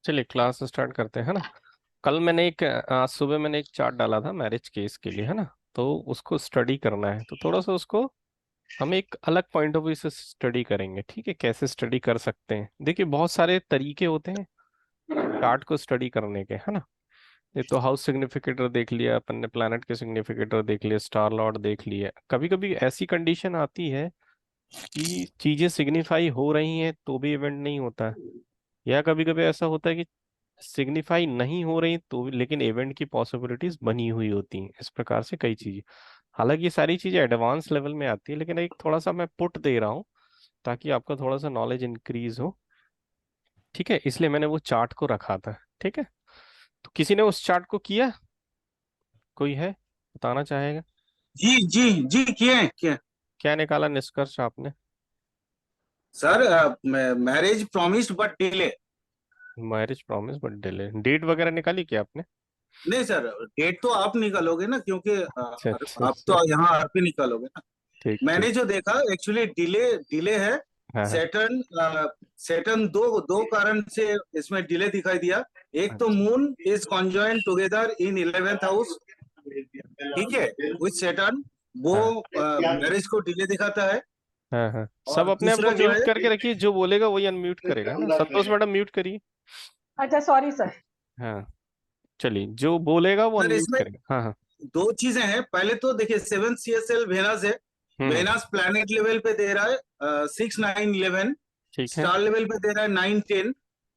चलिए class start करते हैं ना। कल मैंने आज सुबह मैंने एक चार्ट डाला था मैरिज केस के लिए, है ना। तो उसको स्टडी करना है, तो थोड़ा सा उसको हम एक अलग पॉइंट ऑफ व्यू से स्टडी करेंगे। ठीक है, कैसे स्टडी कर सकते हैं। देखिए बहुत सारे तरीके होते हैं चार्ट को स्टडी करने के, है ना। ये तो हाउस सिग्निफिकेटर देख लिया अपन ने, प्लैनेट के सिग्निफिकेटर देख लिया, स्टार लॉर्ड देख लिया। कभी कभी ऐसी कंडीशन आती है कि चीजें सिग्निफाई हो रही हैं तो भी इवेंट नहीं होता है, या कभी कभी ऐसा होता है कि सिग्निफाई नहीं हो रही तो लेकिन इवेंट की पॉसिबिलिटीज बनी हुई होती हैं। इस प्रकार से कई चीजें, हालांकि ये सारी चीजें एडवांस लेवल में आती है, लेकिन एक थोड़ा सा मैं पुट दे रहा हूँ ताकि आपका थोड़ा सा नॉलेज इंक्रीज हो। ठीक है, इसलिए मैंने वो चार्ट को रखा था। ठीक है, तो किसी ने उस चार्ट को किया, कोई है बताना चाहेगा। जी जी जी, किए हैं किए हैं। क्या निकाला निष्कर्ष आपने। Sir, marriage promised but delay. Marriage promise but delay, date वगैरह निकाली क्या आपने। नहीं सर, डेट तो आप निकालोगे ना, क्योंकि अच्छा अच्छा आप अच्छा। तो यहाँ आप ही निकालोगे ना। ठीक ठीक। मैंने जो देखा एक्चुअली डिले डिले है। हाँ हाँ। सैटर्न सैटर्न दो दो कारण से इसमें डिले दिखाई दिया। एक तो अच्छा। Moon is conjoint together in 11th house, ठीक है, विथ सैटर्न। वो हाँ मैरिज को डिले दिखाता है। हाँ हाँ, सब और अपने आप को दूसरा जो म्यूट है, करके रखिए, जो बोलेगा वही अनम्यूट करेगा, है ना। संतोष मैडम म्यूट करिए। अच्छा, सॉरी सर। हाँ, चलिए जो बोलेगा वो सर अनम्यूट इसमें करेगा। हाँ हाँ। दो चीजें हैं। पहले तो देखिए, 7 CSL वेनस है। हम्म। वेनस प्लैनेट लेवल पे दे रहा है 6 9 11। ठीक है। स्टार लेवल पे दे रहा है 9 10।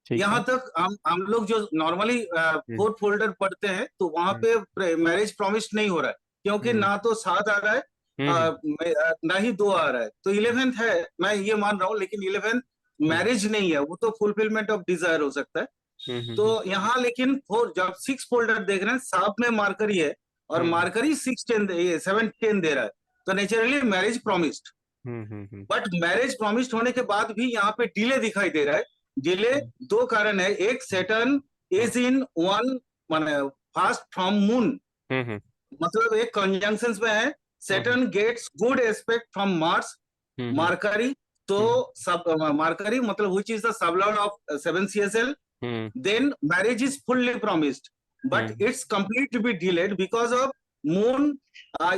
ठीक यहाँ है। तक हम लोग जो नॉर्मली हम्म फोर्थ फोल्डर पढ़ते हैं, तो वहां हम्म पे मैरिज प्रॉमिस नहीं हो रहा है, क्योंकि हम्म ना तो 7 आ रहा है, हम्म ना ही 2 आ रहा है। तो 11th है, मैं ये मान रहा हूँ, लेकिन 11th हम्म मैरिज नहीं है, वो तो फुलफिलमेंट ऑफ डिजायर हो सकता है। तो हम्म यहाँ लेकिन फोर, जब 6 फोल्डर देख रहे हैं, साथ में मार्करी है, और हम्म मार्करी 6 10 ये 7 10 दे रहा है, तो naturally marriage promised. Hmm. But marriage promised होने के बाद भी यहाँ पे डिले दिखाई दे रहा है। डिले दो कारण है। एक, Saturn hmm is in one, माने फास्ट फ्रॉम मून, हम्म मतलब एक कंजंक्शन में है। Hmm Saturn gets good aspect from Mars, hmm Mercury. तो हम्म सब मार्करी मतलब which is the sublord of 7 CSL. Hmm Then marriage is fully promised, but hmm it's complete to be delayed because of moon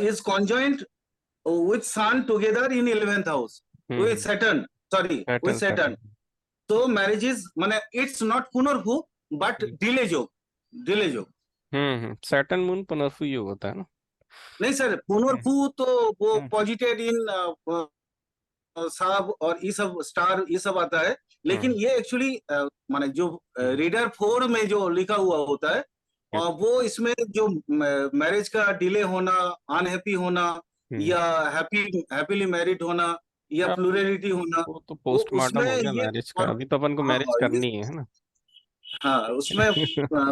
is conjoined with sun together in 11th house with hmm. Saturn. Sorry, with pattern Saturn. Pattern. So marriage is माने it's not पुनर्भू, but delay योग, delay योग। Saturn moon पुनर्फु योग होता है ना। नहीं sir, हम्म पुनर्भू तो वो हम्म पॉजिटेड इन साब और ये सब स्टार, ये सब आता है। लेकिन हम्म ये एक्चुअली माने जो हम्म रीडर 4 में जो लिखा हुआ होता है, और अच्छा, वो इसमें जो मैरिज का डिले होना, अनहैप्पी होना, हम्म। या हैप्पीली मैरिड होना, या अब प्लूरैलिटी होना, वो तो वो पोस्टमार्टम उसमें हो गया ये, मैरिज का, और अभी तो अपन को हाँ मैरिज ये, करनी है ना। हाँ उसमें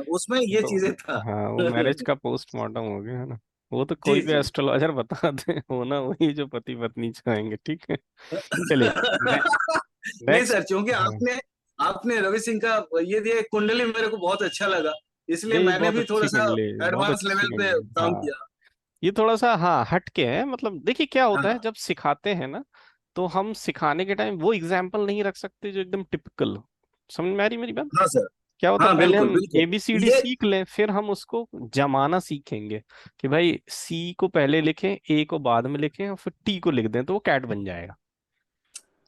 उसमें ये तो चीजें था। हाँ, वो मैरिज का पोस्टमार्टम हो गया है ना। वो तो जी कोई भी जी। एस्ट्रोलॉजर बता दे, होना वही जो पति पत्नी चाहेंगे। ठीक है, चलिए नहीं सर, नेक्स्ट। क्योंकि हाँ, आपने आपने रवि सिंह का ये दिया कुंडली, मेरे को बहुत अच्छा लगा, इसलिए नहीं मैंने बहुत भी थोड़ा अच्छी सा कुंडली है, बहुत एडवांस अच्छी लेवल पे कुंडली है। काम हाँ, किया। ये थोड़ा सा हाँ हट के है। मतलब देखिए क्या होता है हाँ जब सिखाते हैं ना, तो हम सिखाने के टाइम वो एग्जाम्पल नहीं रख सकते जो एकदम टिपिकल हो। समझ में आ रही मेरी बात। हाँ सर। क्या होता है, हाँ पहले बिल्कुल हम बिल्कुल। ABCD ये सीख लें, फिर हम उसको जमाना सीखेंगे कि भाई C को पहले लिखें, A को बाद में लिखें, और फिर T को लिख दें तो वो कैट बन जाएगा।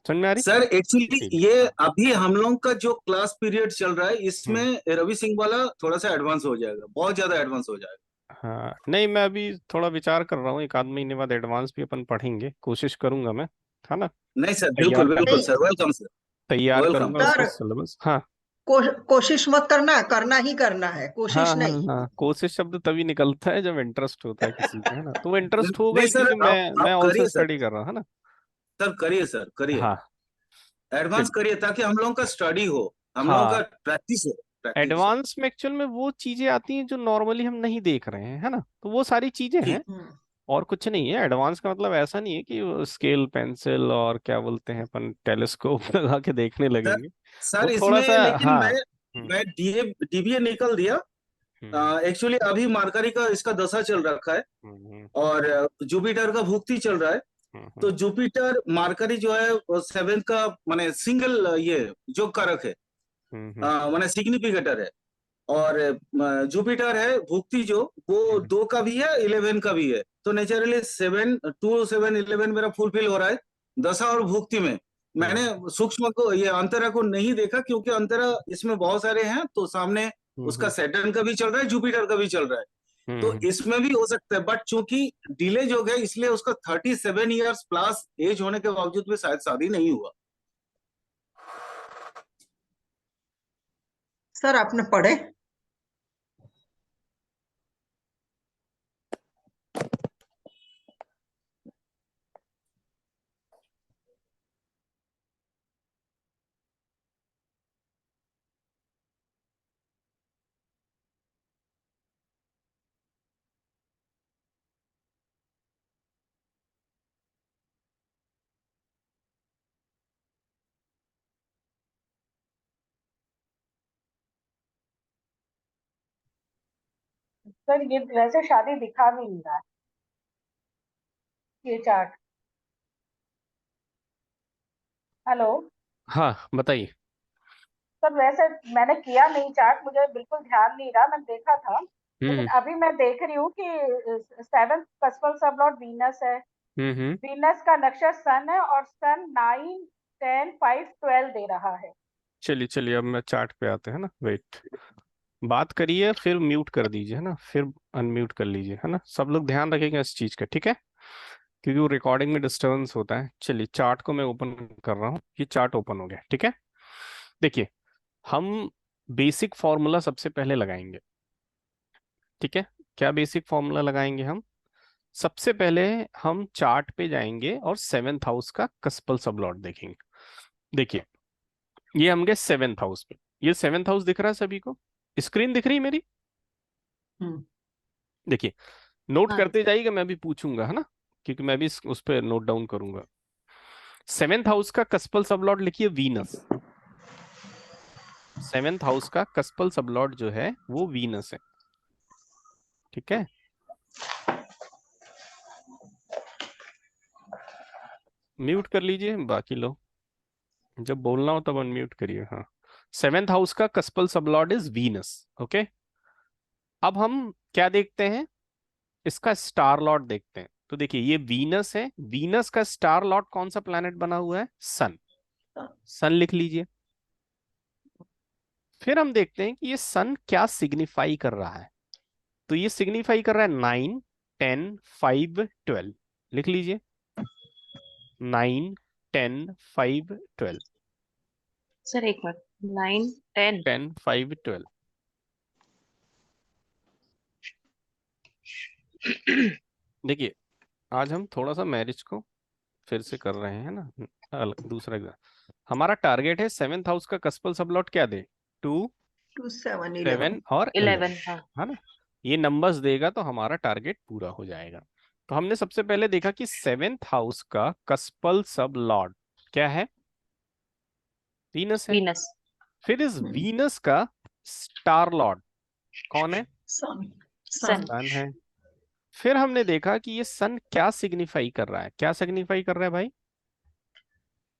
समझ में आ रही। सर एक्चुअली इसीलिए ये हाँ अभी हम लोगों का जो क्लास पीरियड चल रहा है, इसमें हम्म रवि सिंह वाला थोड़ा सा एडवांस हो जाएगा, बहुत ज्यादा एडवांस हो जाएगा। हाँ, नहीं मैं अभी थोड़ा विचार कर रहा हूँ, एक आध महीने बाद एडवांस भी अपन पढ़ेंगे, कोशिश करूंगा मैं, है ना। नहीं सर, तैयार बिल्कुल बिल्कुल करूंगा, नहीं सर, वेलकम सर। तैयार वेलकम। करूंगा उसका सर, सिलेबस। हाँ कोशिश मत करना, करना ही करना है, हाँ कोशिश हाँ नहीं। हाँ, कोशिश शब्द तभी निकलता है जब इंटरेस्ट होता है किसी का, है ना। तो वो इंटरेस्ट होगा नहीं ही सर, क्योंकि मैं आप ऑल्सो करिए सर। स्टडी कर रहा हूँ, है ना। सर करिए, सर करिए, हाँ एडवांस चलिए। करिए, ताकि हम लोगों का स्टडी हो, हम लोगों का हाँ, प्रैक्टिस हो, प्रैक्टिस हो। एडवांस में एक्चुअल में वो चीजें आती हैं जो नॉर्मली हम नहीं देख रहे हैं, है ना। तो वो सारी चीजें जी। हैं, और कुछ नहीं है। एडवांस का मतलब ऐसा नहीं है कि स्केल पेंसिल और क्या बोलते हैं अपन टेलीस्कोप लगा के देखने सर लगेंगे। सर वो थोड़ा इसमें सा लेकिन हाँ मैं डीबीए निकल दिया। हम्म एक्चुअली अभी मार्करी का इसका दशा चल रखा है, हम्म और जुपिटर का भुक्ति चल रहा है। तो हम्म जुपिटर मार्करी जो है, 7th का माने सिंगल ये जो कारक है। माने सिग्निफिकेटर है। और जुपिटर है भुक्ति जो, वो 2 का भी है 11 का भी है। तो नेचुरली 7 2 7 11 मेरा फुलफिल हो रहा है दशा और भुक्ति में। मैंने सूक्ष्म को, ये अंतरा को नहीं देखा क्योंकि अंतरा इसमें बहुत सारे हैं, तो सामने उसका सैटर्न का भी चल रहा है, जुपिटर का भी चल रहा है, तो इसमें भी हो सकता है। बट चूंकि डिले जो है इसलिए उसका 37 ईयर्स प्लस एज होने के बावजूद भी शायद शादी नहीं हुआ। सर आपने पढ़े? सर ये वैसे शादी दिखा भी नहीं रहा है ये चार्ट। हेलो हाँ बताइए। सर, वैसे मैंने किया नहीं चार्ट, मुझे बिल्कुल ध्यान नहीं रहा, मैंने देखा था, लेकिन अभी मैं देख रही हूँ कि 7th कस्पल सब लॉर्ड वीनस है। वीनस का नक्शा सन है और सन 9 10 5 12 दे रहा है। चलिए चलिए, अब मैं चार्ट पे आते हैं ना, वेट। बात करिए फिर म्यूट कर दीजिए, है ना, फिर अनम्यूट कर लीजिए, है ना। सब लोग ध्यान रखेंगे इस चीज का, ठीक है, क्योंकि वो रिकॉर्डिंग में डिस्टरबेंस होता है। चलिए चार्ट को मैं ओपन कर रहा हूँ, ये चार्ट ओपन हो गया, ठीक है। देखिए, हम बेसिक फॉर्मूला सबसे पहले लगाएंगे, ठीक है। क्या बेसिक फॉर्मूला लगाएंगे हम? सबसे पहले हम चार्ट पे जाएंगे और 7th हाउस का कस्पल सबलॉट देखेंगे। देखिए, ये हम गए 7th हाउस पे। ये 7th हाउस दिख रहा है सभी को? स्क्रीन दिख रही है मेरी? देखिए, नोट हाँ। करते जाइएगा, मैं भी पूछूंगा, है ना, क्योंकि मैं भी उस पर नोट डाउन करूंगा। 7th हाउस का कस्पल सबलॉट लिखिए वीनस। 7th हाउस का कस्पल सबलॉट जो है वो वीनस है, ठीक है। म्यूट कर लीजिए बाकी लोग, जब बोलना हो तब अनम्यूट करिए। हाँ, 7th हाउस का कस्पल सबलॉर्ड इज वीनस, ओके। अब हम क्या देखते हैं? इसका स्टार लॉर्ड देखते हैं। तो देखिए, ये वीनस है, वीनस का स्टार लॉर्ड कौन सा प्लैनेट बना हुआ है? सन। सन लिख लीजिए। फिर हम देखते हैं कि ये सन क्या सिग्निफाई कर रहा है। तो ये सिग्निफाई कर रहा है 9 10 5 12। लिख लीजिए, 9 10 5 12। सर एक मिनट, 9 10 10 5 12। देखिए, आज हम थोड़ा सा मैरिज को फिर से कर रहे हैं ना, दूसरा एग्जाम। हमारा टारगेट है 7th हाउस का कस्पल सबलॉट क्या दे? 2 2 7 7 11। और 11, 11 हाँ। है ना। ये नंबर्स देगा तो हमारा टारगेट पूरा हो जाएगा। तो हमने सबसे पहले देखा कि 7th हाउस का कस्पल सब लॉर्ड क्या है? वीनस है। वीनस। फिर इस वीनस का स्टार लॉर्ड कौन है? सन। सन। सन है। फिर हमने देखा कि ये सन क्या सिग्निफाई कर रहा है? क्या सिग्निफाई कर रहा है भाई?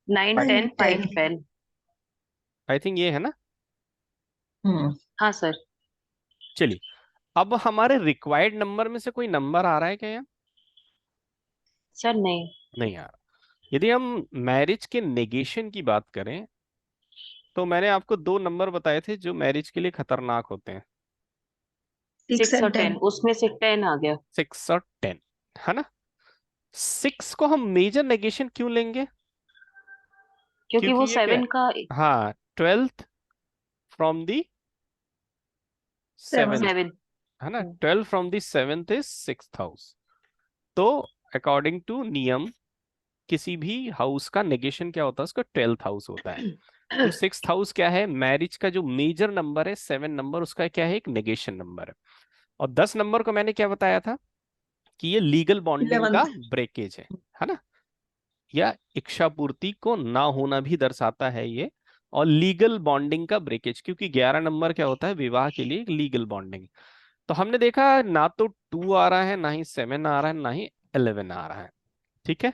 9 10 5 12। आई थिंक ये है ना। हाँ सर। चलिए, अब हमारे रिक्वायर्ड नंबर में से कोई नंबर आ रहा है क्या यहाँ? सर नहीं। नहीं आ रहा। यदि हम मैरिज के नेगेशन की बात करें तो मैंने आपको 2 नंबर बताए थे जो मैरिज के लिए खतरनाक होते हैं, 6 और 10, उसमें से 10 आ गया। 6 और 10, है ना। 6 को हम मेजर नेगेशन क्यों लेंगे? क्योंकि क्योंकि वो ये क्या 7 का हाँ, 12th फ्रॉम दी 7th, 7। है ना। 12 from the 7th is 6th house. तो अकॉर्डिंग टू नियम, किसी भी हाउस का नेगेशन क्या होता है? उसका 12th हाउस होता है। तो 6th हाउस क्या है? मैरिज का जो मेजर नंबर है 7 नंबर, उसका क्या है? एक नेगेशन नंबर है। और 10 नंबर को मैंने क्या बताया था कि ये लीगल बॉन्डिंग का 11th। ब्रेकेज है ना, या इच्छा पूर्ति को ना होना भी दर्शाता है ये। और लीगल बॉन्डिंग का ब्रेकेज, क्योंकि 11 नंबर क्या होता है? विवाह के लिए एक लीगल बॉन्डिंग। तो हमने देखा ना तो 2 आ रहा है, ना ही 7 आ रहा है, ना ही 11 आ रहा है, ठीक है।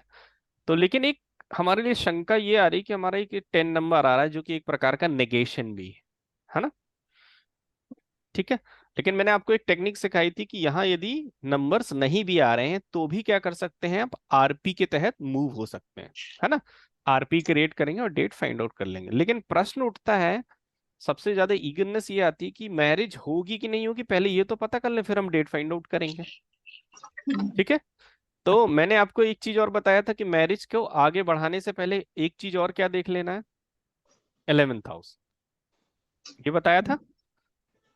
तो लेकिन एक हमारे लिए शंका ये आ रही कि हमारा एक 10 नंबर आ रहा है जो कि एक प्रकार का नेगेशन भी है, है ना। ठीक है, लेकिन मैंने आपको एक टेक्निक सिखाई थी कि यहाँ यदि नंबर्स नहीं भी आ रहे हैं तो भी क्या कर सकते हैं आप, आरपी के तहत मूव हो सकते हैं, है ना। आरपी क्रिएट करेंगे और डेट फाइंड आउट कर लेंगे। लेकिन प्रश्न उठता है, सबसे ज्यादा ईगरनेस ये आती है कि मैरिज होगी कि नहीं होगी, पहले ये तो पता कर ले फिर हम डेट फाइंड आउट करेंगे। ठीक है, तो मैंने आपको एक चीज और बताया था कि मैरिज को आगे बढ़ाने से पहले एक चीज और क्या देख लेना है, 11th हाउस, ये बताया था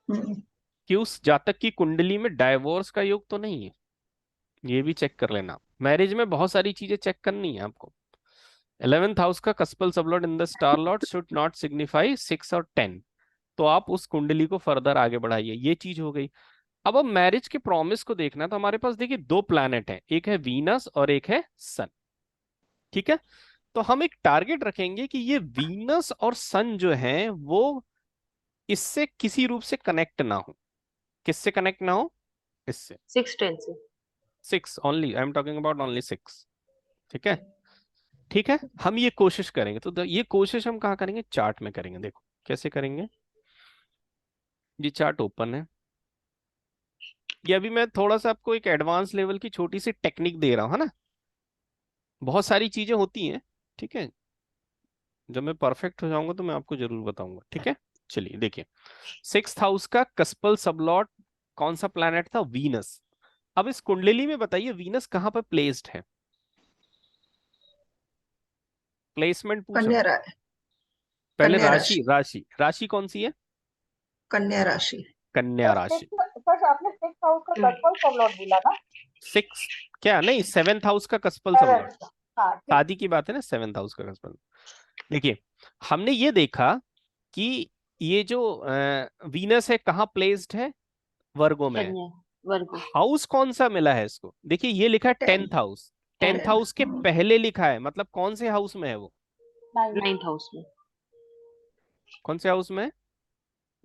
कि उस जातक की कुंडली में डाइवोर्स का योग तो नहीं है, ये भी चेक कर लेना। मैरिज में बहुत सारी चीजें चेक करनी है आपको। 11th हाउस का कस्पल sublord in the star Lord should not signify 6 और 10, तो आप उस कुंडली को फर्दर आगे बढ़ाइए, ये चीज हो गई। अब मैरिज के प्रॉमिस को देखना है, तो हमारे पास देखिए दो प्लैनेट हैं, एक है वीनस और एक है सन। ठीक है, तो हम एक टारगेट रखेंगे कि ये वीनस और सन जो है वो इससे किसी रूप से कनेक्ट ना हो। किससे कनेक्ट ना हो, इससे। 6-10 से। 6 only, I am talking about only 6। ठीक है, ठीक है, हम ये कोशिश करेंगे। तो ये कोशिश हम कहाँ करेंगे, चार्ट में करेंगे। देखो कैसे करेंगे, ये चार्ट ओपन है, ये अभी मैं थोड़ा सा आपको एक एडवांस लेवल की छोटी सी टेक्निक दे रहा हूँ, है ना। बहुत सारी चीजें होती हैं, ठीक है, जब मैं परफेक्ट हो जाऊंगा तो मैं आपको जरूर बताऊंगा। ठीक है, चलिए देखिए, 6th हाउस का कस्पल सबलॉट कौन सा प्लैनेट था, वीनस। अब इस कुंडली में बताइए वीनस कहाँ पर प्लेस्ड है, प्लेसमेंट पूछ रहा कन्या हूं। रा, पहले कन्या राशि, राशि, राशि कौन सी है, कन्या राशि। कन्या राशि। फर्स्ट आपने 6th हाउस का कस्पल सबलॉर्ड बोला ना। 6 क्या नहीं, 7th हाउस का कस्पल सबलॉट, 7th, हाँ ठीक। शादी की बात है ना, 7th हाउस का कस्पल। देखिए, हमने ये देखा कि ये जो वीनस है कहाँ प्लेस्ड है, वर्गो में है। कन्या, वर्गो। हाउस कौन सा मिला है इसको, देखिए ये लिखा है 10, 10th हाउस। 10th 10, हाउस के पहले लिखा है, मतलब कौन से हाउस में है वो, 9th हाउस में। कौन से हाउस में है?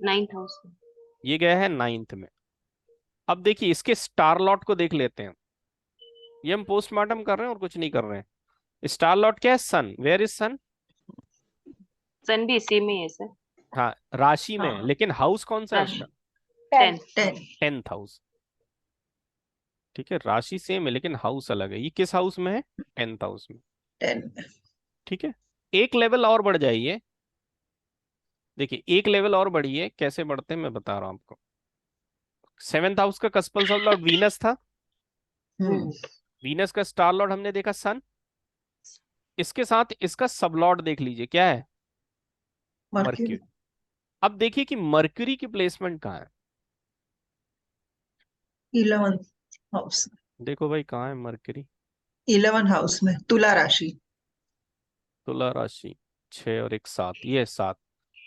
9th हाउस में। ये गया है 9th में। अब देखिए इसके स्टार लॉट को देख लेते हैं, ये हम पोस्टमार्टम कर रहे हैं और कुछ नहीं कर रहे हैं। स्टार लॉट क्या है, सन, वेयर इज सन। सन भी इसी में है सर। हाँ राशि में है, हाँ, लेकिन हाउस कौन सा है राशि उसका, 10th। 10, 10th house. ठीक है, राशि सेम है लेकिन हाउस अलग है, ये किस हाउस में है, 10th हाउस में। 10। ठीक है, एक लेवल और बढ़ जाइए, देखिए एक लेवल और बढ़िए, कैसे बढ़ते हैं मैं बता रहा हूं आपको। 7th हाउस का कस्पल सब लॉर्ड वीनस था, हम्म, वीनस का स्टार लॉर्ड हमने देखा सन, इसके साथ इसका सब लॉर्ड देख लीजिए क्या है, मर्क्यूरी, मर्क्यूरी। अब देखिए कि मर्क्यूरी की प्लेसमेंट कहाँ है, 11th हाउस, देखो भाई कहाँ है मर्क्यूरी, 11 हाउस में, तुला राशि। तुला राशि, 6 और 1 7, ये 7।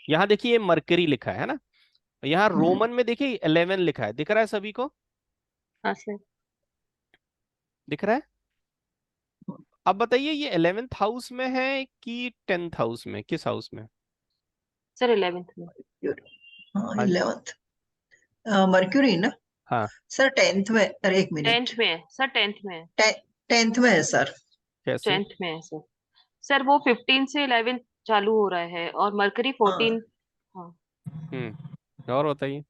यहाँ देखिए ये मर्करी लिखा है ना, यहाँ हम्म, रोमन में देखिए 11 लिखा है, दिख रहा है सभी को, हाँ सर। दिख रहा है। अब बताइए ये 11th हाउस में है कि 10th हाउस में, किस हाउस में? सर 11th में। हाँ, हाँ जी, 11th, मर्क्यूरी ना। हाँ, सर 10th में, अरे एक मिनट, 10th में है सर, 10th में है। 10th में है सर। कैसे? 10th में है सर। सर वो 15 से 11 चालू हो रहा है और मरकरी हाँ, 14। हाँ। और बताइए,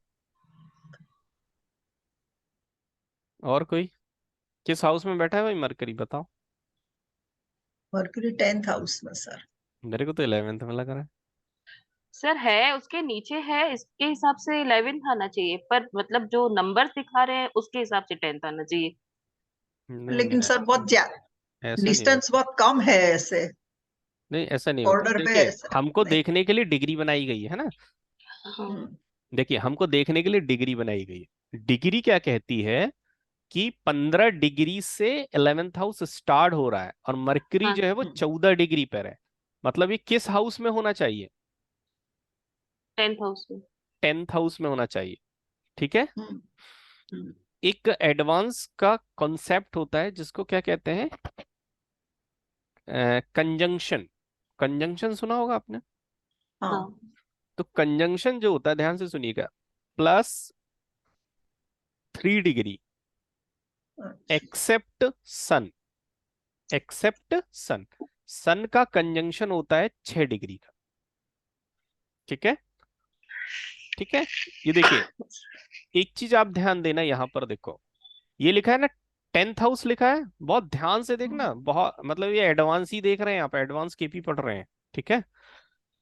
और कोई किस हाउस में बैठा है भाई मरकरी, बताओ। मर्क्यूरी 10th हाउस में सर। मेरे को तो 11th में लग रहा है। सर है उसके नीचे है, इसके हिसाब से 11th आना चाहिए, पर मतलब जो नंबर दिखा रहे हैं उसके हिसाब से 10th आना चाहिए। नहीं लेकिन नहीं, सर बहुत ऐसा नहीं डिस्टेंस होता, बहुत कम है ऐसे, नहीं ऐसा नहीं होता, ऑर्डर पे देखिए ऐसे हमको नहीं। देखने के लिए डिग्री बनाई गई है ना। हाँ। हम्म, देखिए हमको देखने के लिए डिग्री बनाई गई है, डिग्री क्या कहती है कि 15 डिग्री से 11th हाउस स्टार्ट हो रहा है और मरकरी हाँ। जो है वो 14 डिग्री पर है, मतलब ये किस हाउस में होना चाहिए, 10th हाउस में। 10th हाउस में होना चाहिए। ठीक है, हम्म, हम्म, एक एडवांस का कॉन्सेप्ट होता है जिसको क्या कहते हैं, कंजंक्शन। कंजंक्शन सुना होगा आपने, हाँ, हाँ। तो कंजंक्शन जो होता है, ध्यान से सुनिएगा, +3 डिग्री अच्छा, एक्सेप्ट सन, एक्सेप्ट सन, सन का कंजंक्शन होता है 6 डिग्री का। ठीक है, ठीक है। ये देखिए, एक चीज आप ध्यान देना, यहाँ पर देखो, ये लिखा है ना 10th हाउस लिखा है, बहुत ध्यान से देखना, बहुत मतलब ये एडवांस ही देख रहे हैं, आप एडवांस केपी पढ़ रहे हैं, ठीक है।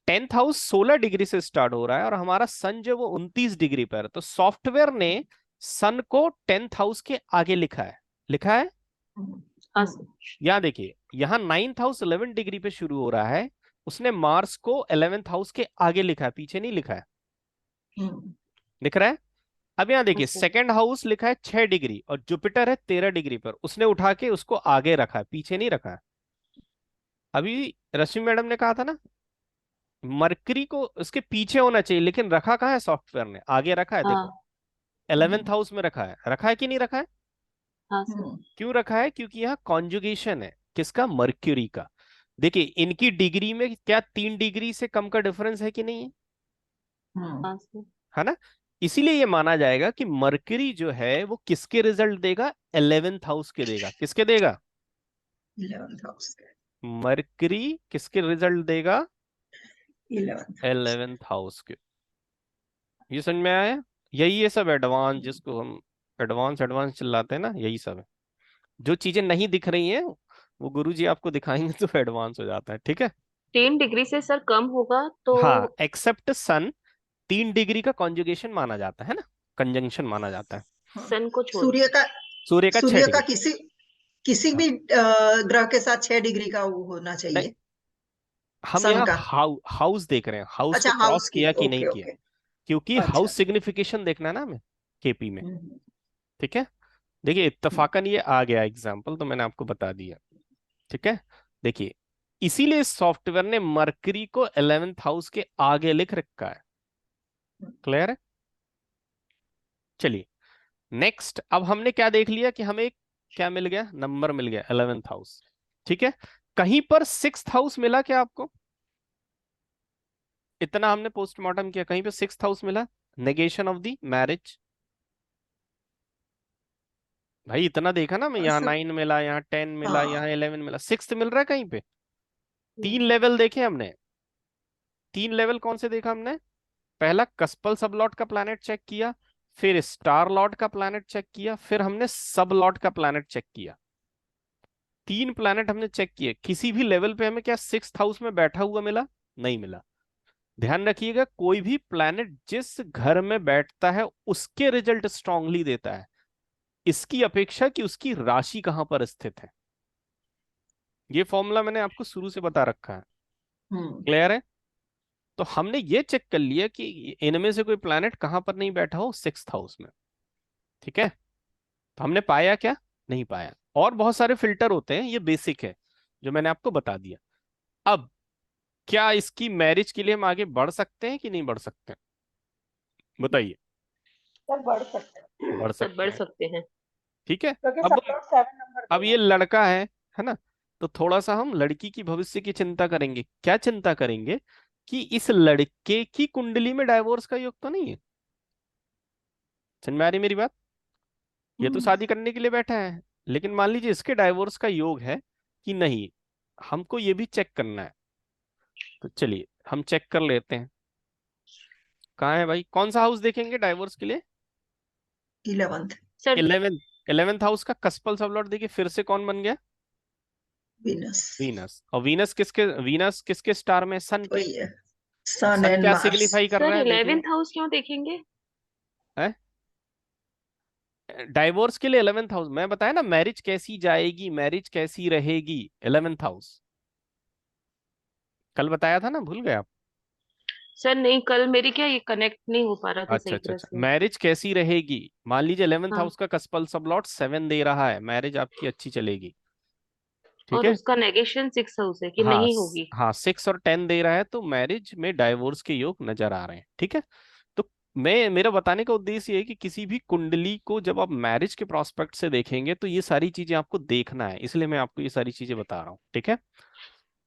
10th हाउस 16 डिग्री से स्टार्ट हो रहा है और हमारा सन जो वो 29 डिग्री पर है, तो सॉफ्टवेयर ने सन को 10th हाउस के आगे लिखा है, लिखा है। हाँ सर। यहाँ देखिए, यहाँ 9th हाउस 11 डिग्री पे शुरू हो रहा है, उसने मार्स को 11th हाउस के आगे लिखा है, पीछे नहीं लिखा है, दिख रहा है। अब यहाँ देखिए, अच्छा। सेकंड हाउस लिखा है 6 डिग्री और जुपिटर है 13 डिग्री पर, उसने उठा के उसको आगे रखा है, पीछे नहीं रखा है। अभी रश्मि मैडम ने कहा था ना, मरकरी को उसके पीछे होना चाहिए, लेकिन रखा कहाँ है, सॉफ्टवेयर ने आगे रखा है, देखो हाँ 11th हाउस में रखा है, रखा है कि नहीं रखा है। हाँ सर। क्यों रखा है, क्योंकि यहाँ कॉन्जुगेशन है, किसका, मर्क्यूरी का। देखिए इनकी डिग्री में क्या 3 डिग्री से कम का डिफरेंस है कि नहीं है, हाँ सर। है ना। इसीलिए ये माना जाएगा कि मर्क्यूरी जो है वो किसके रिजल्ट देगा, 11th हाउस के देगा, किसके देगा, 11th हाउस के, मर्क्यूरी किसके रिजल्ट देगा, 11th 11th हाउस के। ये समझ में आया, यही है सब एडवांस, जिसको हम एडवांस एडवांस चिल्लाते हैं ना, यही सब है। जो चीजें नहीं दिख रही हैं वो गुरुजी आपको दिखाएंगे तो एडवांस हो जाता है, ठीक है। 10 डिग्री से सर कम होगा तो। हाँ, एक्सेप्ट सन 3 डिग्री का कॉन्जुगेशन माना जाता है ना, कंजंक्शन माना जाता है। सन को छोड़। सूर्य का, सूर्य का 6 सूर्य का डिग्री किसी किसी हाँ, भी ग्रह के साथ 6 डिग्री का वो होना नहीं, चाहिए, हम सन यहाँ का। हाउस देख रहे हैं, हाउस को अच्छा, क्रॉस हाउस की, किया कि नहीं ओके किया, ओके। क्योंकि अच्छा। हाउस सिग्निफिकेशन देखना है ना हमें केपी में, हम्म, ठीक है। देखिए इत्तेफाकन ये आ गया एग्जाम्पल, तो मैंने आपको बता दिया, ठीक है। देखिए इसीलिए इस सॉफ्टवेयर ने मरकरी को 11th हाउस के आगे लिख रखा है, क्लियर है। चलिए नेक्स्ट, अब हमने क्या देख लिया कि हमें एक क्या मिल गया, नंबर मिल गया 11th हाउस, ठीक है। कहीं पर 6th हाउस मिला क्या आपको, इतना हमने पोस्टमार्टम किया, कहीं पे 6th हाउस मिला, नेगेशन ऑफ द मैरिज। भाई इतना देखा ना, मैं यहाँ सब। 9 मिला, यहाँ 10 मिला, यहाँ हाँ। 11 मिला, 6th मिल रहा है कहीं पे। 3 लेवल देखे हमने, 3 लेवल कौन से देखा हमने, पहला कस्पल सब लॉर्ड का प्लैनेट चेक किया, फिर स्टार लॉर्ड का प्लैनेट चेक किया, फिर हमने सब लॉर्ड का प्लैनेट चेक किया। 3 प्लैनेट हमने चेक किए, किसी भी लेवल पे हमें क्या 6th हाउस में बैठा हुआ मिला, नहीं मिला। ध्यान रखिएगा, कोई भी प्लैनेट जिस घर में बैठता है उसके रिजल्ट स्ट्रांगली देता है, इसकी अपेक्षा कि उसकी राशि कहां पर स्थित है। ये फॉर्मूला मैंने आपको शुरू से बता रखा है, हम्म क्लियर है। तो हमने ये चेक कर लिया कि इनमें से कोई प्लैनेट कहां पर नहीं बैठा हो, 6th हाउस में, ठीक है। तो हमने पाया क्या, नहीं पाया। और बहुत सारे फिल्टर होते हैं, ये बेसिक है जो मैंने आपको बता दिया। अब क्या इसकी मैरिज के लिए हम आगे बढ़ सकते हैं कि नहीं बढ़ सकते हैं, बताइए। सर बढ़ सकते हैं बढ़ सर सकते बढ़ हैं, सकते हैं। ठीक है। क्योंकि अब सब लोग 7 नंबर अब दे ये रहे हैं। लड़का है ना, तो थोड़ा सा हम लड़की की भविष्य की चिंता करेंगे। क्या चिंता करेंगे, कि इस लड़के की कुंडली में डाइवोर्स का योग तो नहीं है। समझ में आ रही मेरी बात, ये तो शादी करने के लिए बैठा है, लेकिन मान लीजिए इसके डाइवोर्स का योग है कि नहीं, हमको ये भी चेक करना है। तो चलिए हम चेक कर लेते हैं, कहाँ है भाई, कौन सा हाउस देखेंगे डाइवोर्स के लिए, 11th, sir 11th। 11th house का कस्पल सब लॉर्ड देखिए, फिर से कौन बन गया, वीनस। वीनस। और वीनस किसके स्टार में, सन के। वही है, अब सन सन एंड क्या मार्स। सिग्निफाई कर सर रहा है, देख लो, 11th हाउस क्यों देखेंगे? है डाइवोर्स के लिए 11th हाउस, मैं बताया ना, मैरिज कैसी जाएगी, मैरिज कैसी रहेगी, 11th हाउस कल बताया था ना, भूल गए आप। सर नहीं, कल मेरी क्या ये कनेक्ट नहीं हो पा रहा था अच्छा सही अच्छा तरह अच्छा, से। मैरिज कैसी रहेगी, मान लीजिए 11th हाँ। हाउस का कस्पल सब लॉर्ड 7 दे रहा है, मैरिज आपकी अच्छी चलेगी, ठीक और है। उसका नेगेशन 6 हाउस है कि हाँ नहीं होगी। हाँ, 6 और 10 दे रहा है, तो मैरिज में डाइवोर्स के योग नजर आ रहे हैं, ठीक है। तो मैं, मेरा बताने का उद्देश्य ये है कि किसी भी कुंडली को जब आप मैरिज के प्रोस्पेक्ट से देखेंगे तो ये सारी चीजें आपको देखना है, इसलिए मैं आपको ये सारी चीजें बता रहा हूँ, ठीक है।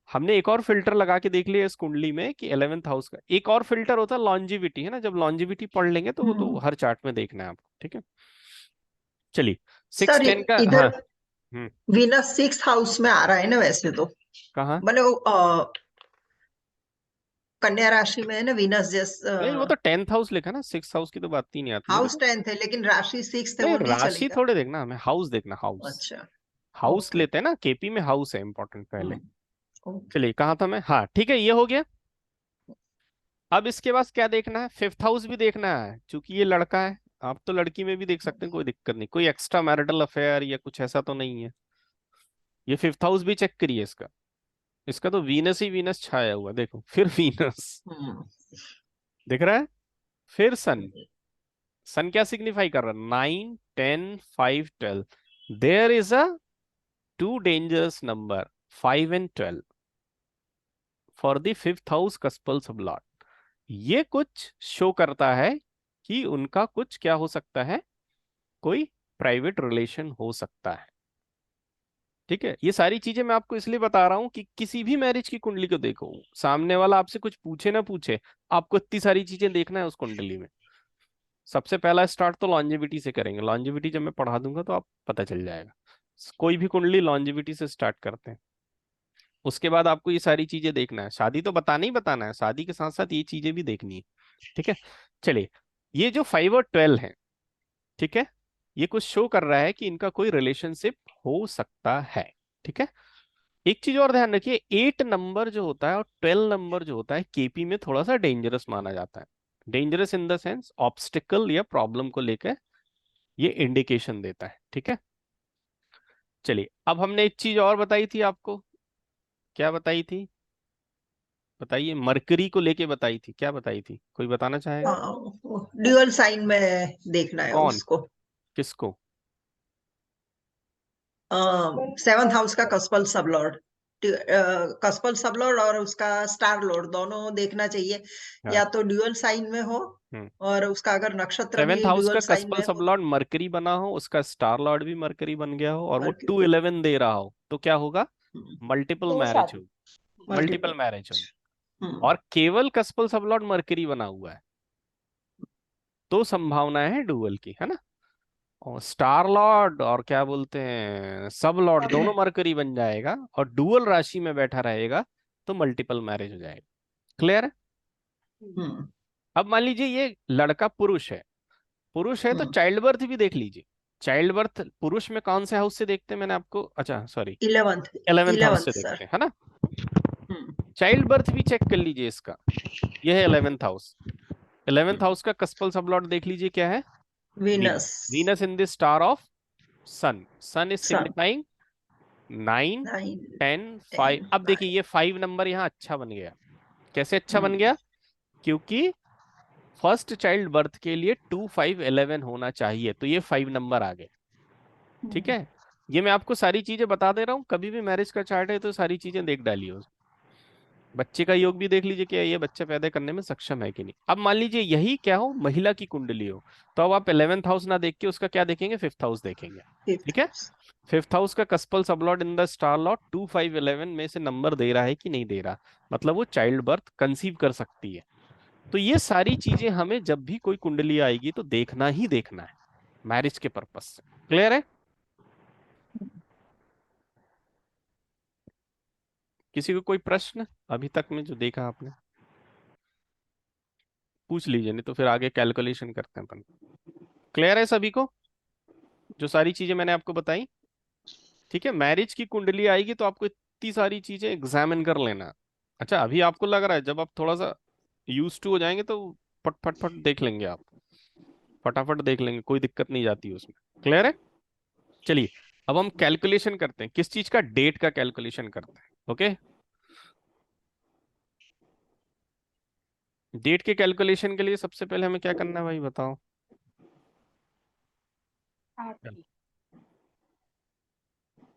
हमने एक और फिल्टर लगा के देख लिया इस कुंडली में कि 11th हाउस का एक और फिल्टर होता है लॉन्जिविटी, है ना, जब लॉन्जिविटी पढ़ लेंगे तो वो तो हर चार्ट में देखना है आपको, ठीक है। चलिए सिक्स सर टेन का, हाँ। इधर हम्म। वीनस 6th हाउस में आ रहा है ना वैसे तो, कहाँ, मैंने वो कन्या राशि में है ना वीनस नहीं, वो तो 10th हाउस लिखा ना, 6th हाउस की तो बात ही नहीं आती। हाउस 10th है, लेकिन राशि 6th है, नहीं, वो नहीं राशि चलेगा। थोड़े देखना हमें, हाउस देखना, हाउस। अच्छा, हाउस ओके। लेते हैं ना, केपी में हाउस है इंपॉर्टेंट पहले। ओके। चलिए, कहाँ था मैं? हाँ ठीक है, ये हो गया। अब इसके बाद क्या देखना है? 5th हाउस भी देखना है, क्योंकि ये लड़का है। आप तो लड़की में भी देख सकते हैं, कोई दिक्कत नहीं, कोई एक्स्ट्रा मैरिटल अफेयर या कुछ ऐसा तो नहीं है। ये 5th हाउस भी चेक करिए इसका। इसका तो वीनस ही वीनस छाया हुआ है, देखो फिर वीनस हम्म। दिख रहा है, फिर सन। सन क्या सिग्निफाई कर रहा है? 9, 10, 5, 12। There is a too dangerous number, 5 and 12 for the 5th house cuspal sublord. ये कुछ शो करता है कि उनका कुछ क्या हो सकता है, कोई प्राइवेट रिलेशन हो सकता है। ठीक है, ये सारी चीजें मैं आपको इसलिए बता रहा हूं कि किसी भी मैरिज की कुंडली को देखो, सामने वाला आपसे कुछ पूछे ना पूछे, आपको इतनी सारी चीजें देखना है उस कुंडली में। सबसे पहला स्टार्ट तो लॉन्जेविटी से करेंगे। लॉन्जेविटी जब मैं पढ़ा दूंगा तो आप पता चल जाएगा। कोई भी कुंडली लॉन्जेविटी से स्टार्ट करते हैं। उसके बाद आपको ये सारी चीजें देखना है। शादी तो बताना ही बताना है, शादी के साथ साथ ये चीजें भी देखनी है। ठीक है, चलिए। ये जो 5 और 12 है, ठीक है, ये कुछ शो कर रहा है कि इनका कोई रिलेशनशिप हो सकता है। ठीक है, एक चीज और ध्यान रखिए, 8 नंबर जो होता है और 12 नंबर जो होता है, केपी में थोड़ा सा डेंजरस माना जाता है। Dangerous in the sense obstacle या प्रॉब्लम को लेकर ये इंडिकेशन देता है। ठीक है, चलिए। अब हमने एक चीज और बताई थी आपको, क्या बताई थी? बताइए, मरकरी को लेके बताई थी, क्या बताई थी? कोई बताना चाहेगा? ड्यूअल साइन में देखना है कौन? उसको। किसको? 7th हाउस का कस्पल सबलॉर्ड, कस्पल सबलॉर्ड और उसका स्टार लॉर्ड दोनों देखना चाहिए। हाँ। या तो ड्यूअल साइन में हो, हम्म। और उसका अगर नक्षत्र 7th भी हाउस ड्यूअल का साइन कस्पल में हो सबलॉर्ड मरकरी बना हो, उसका स्टार लॉर्ड भी मरकरी बन गया हो, और वो तो 211 दे रहा हो, तो क्या होगा? मल्टीपल दो मैरिज शादी। हो। मल्टीपल। मल्टीपल मैरिज हो। और केवल कस्पल सबलॉर्ड मरकरी बना हुआ है, तो संभावना है डुअल की, है ना। और स्टार लॉर्ड और क्या बोलते हैं, सब लॉर्ड, दोनों मरकरी बन जाएगा और डुअल राशि में बैठा रहेगा, तो मल्टीपल मैरिज हो जाएगा। क्लियर है? हम्म। अब मान लीजिए ये लड़का पुरुष है। पुरुष है तो हम्म। चाइल्ड बर्थ भी देख लीजिए। चाइल्ड बर्थ पुरुष में कौन से हाउस से देखते हैं? मैंने आपको, अच्छा sorry, 11th। 11th house 11th से सर। देखते हैं, है ना। हम्म। चाइल्ड बर्थ भी चेक कर लीजिए इसका। यह है 11th हाउस। 11th हाउस का कस्पल सबलॉट देख लीजिए, क्या है? Venus. Venus. Venus in the star of Sun. Sun is Sun. Signifying 9, 9, 10, 5। 10, अब देखिए 5। ये 5 नंबर यहाँ अच्छा बन गया। कैसे अच्छा बन हम्म। गया? क्योंकि फर्स्ट चाइल्ड बर्थ के लिए 2, 5, 11 होना चाहिए, तो ये 5 नंबर आ गए। ठीक है, ये मैं आपको सारी चीजें बता दे रहा हूँ। कभी भी मैरिज का चार्ट है तो सारी चीजें देख डालिए। बच्चे का योग भी देख लीजिए कि ये बच्चा पैदा करने में सक्षम है कि नहीं। अब मान लीजिए यही क्या हो, महिला की कुंडली हो, तो अब आप 11th हाउस ना देख के उसका क्या देखेंगे? 5th हाउस देखेंगे। 5th ठीक है, हाउस। 5th हाउस का cuspal sublord in the star lord 2, 5, 11 में से नंबर दे रहा है कि नहीं दे रहा, मतलब वो चाइल्ड बर्थ कंसीव कर सकती है। तो ये सारी चीजें हमें जब भी कोई कुंडली आएगी तो देखना ही देखना है, मैरिज के पर्पज से। क्लियर है? किसी को कोई प्रश्न अभी तक में जो देखा आपने? पूछ लीजिए, नहीं तो फिर आगे कैलकुलेशन करते हैं अपन। क्लियर है सभी को, जो सारी चीजें मैंने आपको बताई? ठीक है, मैरिज की कुंडली आएगी तो आपको इतनी सारी चीजें एग्जामिन कर लेना। अच्छा, अभी आपको लग रहा है, जब आप थोड़ा सा यूज टू हो जाएंगे तो फट फट फट देख लेंगे आप, फटाफट देख लेंगे, कोई दिक्कत नहीं जाती है उसमें। क्लियर है? चलिए, अब हम कैलकुलेशन करते हैं। किस चीज का? डेट का कैलकुलेशन करते हैं। ओके, डेट के कैलकुलेशन के लिए सबसे पहले हमें क्या करना है भाई, बताओ? आरती।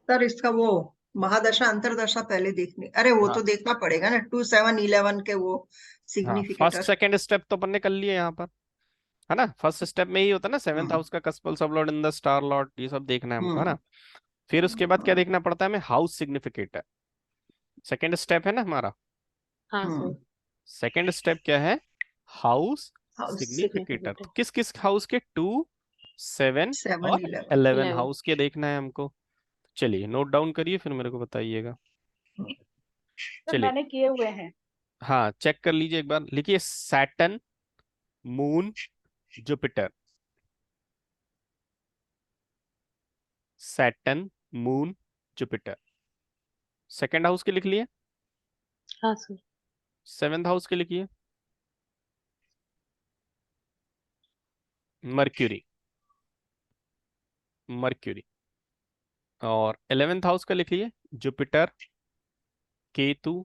सर इसका वो महादशा अंतरदशा पहले देखनी, अरे वो हाँ तो देखना पड़ेगा ना, 2, 7, 11 के वो हाँ, फर्स्ट सिग्निफिकेटर। सेकंड स्टेप तो अपन ने कर लिए यहाँ पर, है ना। फर्स्ट स्टेप में ही होता है ना, 7th हम्म। हाउस का कस्पल सब Lord in the star Lord, ये सब देखना है हमको, है हम्म। ना। फिर उसके बाद क्या देखना पड़ता है हमें? House significator. सेकंड स्टेप है ना हमारा। हाँ हम्म। सर। सेकंड स्टेप क्या है? House house significator. सिग्निफिकेटर। तो किस किस हाउस के? 2, 7 7, और 11। 11 11। हाउस के देखना है हमको। चलिए नोट डाउन करिए, फिर मेरे को बताइएगा। सर चलिए, मैंने किए हुए हैं। हाँ चेक कर लीजिए एक बार, लिखिए Saturn, moon, Jupiter. Saturn, moon, Jupiter. Second house के लिख लिए। हाँ सर। सेवेंथ हाउस के लिखिए मर्क्यूरी। मर्क्यूरी। और 11th हाउस का लिखिए Jupiter, Ketu,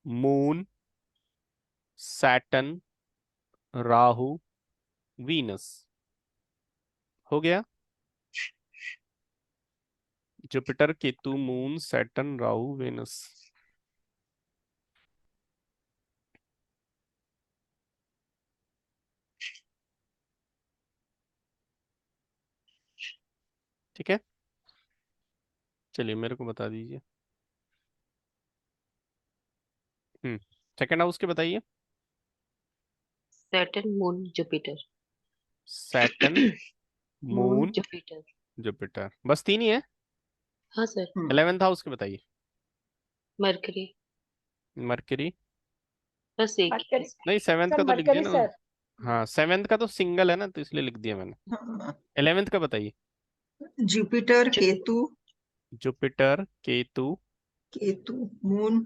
Moon, Saturn, Rahu, Venus. हो गया। Jupiter, Ketu, Moon, Saturn, Rahu, Venus. ठीक है, चलिए मेरे को बता दीजिए। सेकंड हाउस के बताइए। Saturn, moon, Jupiter. Saturn, moon, moon, Jupiter. Jupiter, बस तीन ही है। हाँ सर। 11th हाउस के बताइए। मरकरी। मर्करी। बस एक ही है मरकरी सर। नहीं, सेवेंथ सर, का तो लिख दिया मरकरी ना। सर। हाँ सेवेंथ का तो सिंगल है ना, तो इसलिए लिख दिया मैंने। हाँ, 11th का बताइए। जुपिटर, जु, Ketu, Jupiter, Ketu, Ketu, moon,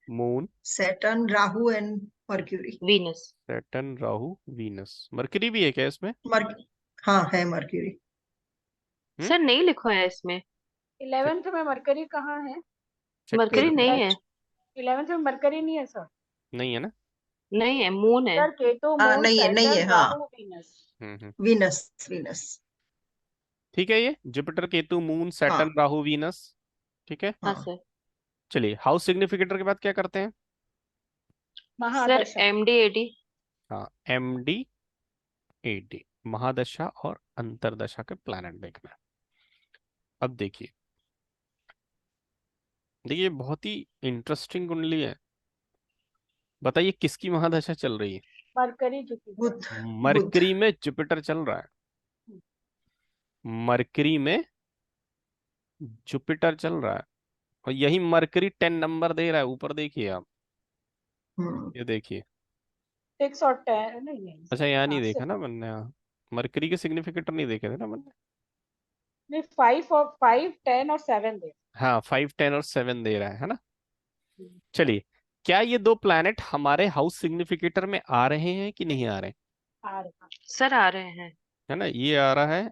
moon, Saturn, Rahu and mercury. Venus. Saturn, Rahu, Venus. Mercury भी है क्या इसमें? मर्क हाँ, है मर्क्यूरी। हम्म। सर नहीं लिखा है इसमें। 11th में मरकरी कहाँ है? चेक कर मरकरी लो। नहीं है। 11th में मरकरी नहीं है सर। नहीं है ना? नहीं है, मून है। सर, केतु, हाँ, मून, नहीं है, नहीं है, सैटर्न, हाँ। राहु, वीनस। हम्म। वीनस। वीनस। ठीक है, ये जुपिटर, केतु, मून, सैटर्न, हाँ, राहु, वीनस। ठीक है, हाँ हाँ। सर। चलिए हाउस सिग्निफिकेटर के बाद क्या करते हैं? सर महादशा। MD AD। हाँ, MD AD, महादशा और अंतरदशा के प्लैनेट देखना है। अब देखिए, देखिए बहुत ही इंटरेस्टिंग कुंडली है। बताइए किसकी महादशा चल रही है? Mercury, Jupiter. बुध। बुध। मरकरी में जुपिटर चल रहा है। मरकरी में जुपिटर चल रहा है, और यही मरकरी 10 नंबर दे रहा है। ऊपर देखिए आप, हम्म। ये देखिए। 6 और 10, नहीं नहीं अच्छा, सर, यहाँ नहीं हाँ देखा सिक्स। ना मैंने, यहाँ मरकरी के सिग्निफिकेटर नहीं देखे थे ना मैंने। नहीं, 5, 10 और 7 दे। हाँ, 5, 10 और 7 दे रहा है ना। चलिए, क्या ये दो प्लैनेट हमारे हाउस सिग्निफिकेटर में आ रहे हैं कि नहीं आ रहे हैं? आ रहा। सर आ रहे हैं। है ना, ये आ रहा है,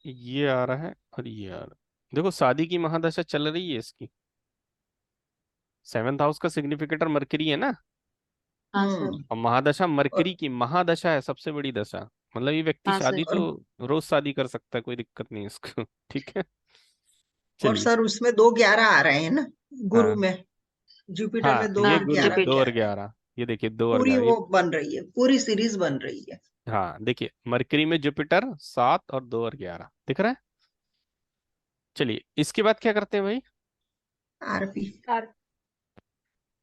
ये आ रहा है, और ये आ रहा है। देखो शादी की महादशा चल रही है इसकी। 7th हाउस का सिग्निफिकेटर मरकरी है ना, हाँ सर। हम्म। और महादशा और मरकरी की महादशा है, सबसे बड़ी दशा। मतलब ये व्यक्ति हाँ शादी सर। तो और रोज शादी कर सकता है, कोई दिक्कत नहीं है इसको। ठीक है, और चलिए। सर, उसमें 2 11 आ रहे हैं ना, गुरु हाँ, में। जुपिटर हाँ में दो ये हाँ और गुरु, ग्यारह दो क्या और है? 11। ये देखिए, 2 और 11 पूरी ये। वो बन रही है, पूरी सीरीज बन रही है। हाँ देखिए, मरकरी में जुपिटर 7 और 2 और 11 दिख रहा है। चलिए इसके बाद क्या करते हैं भाई? आरपी। आर।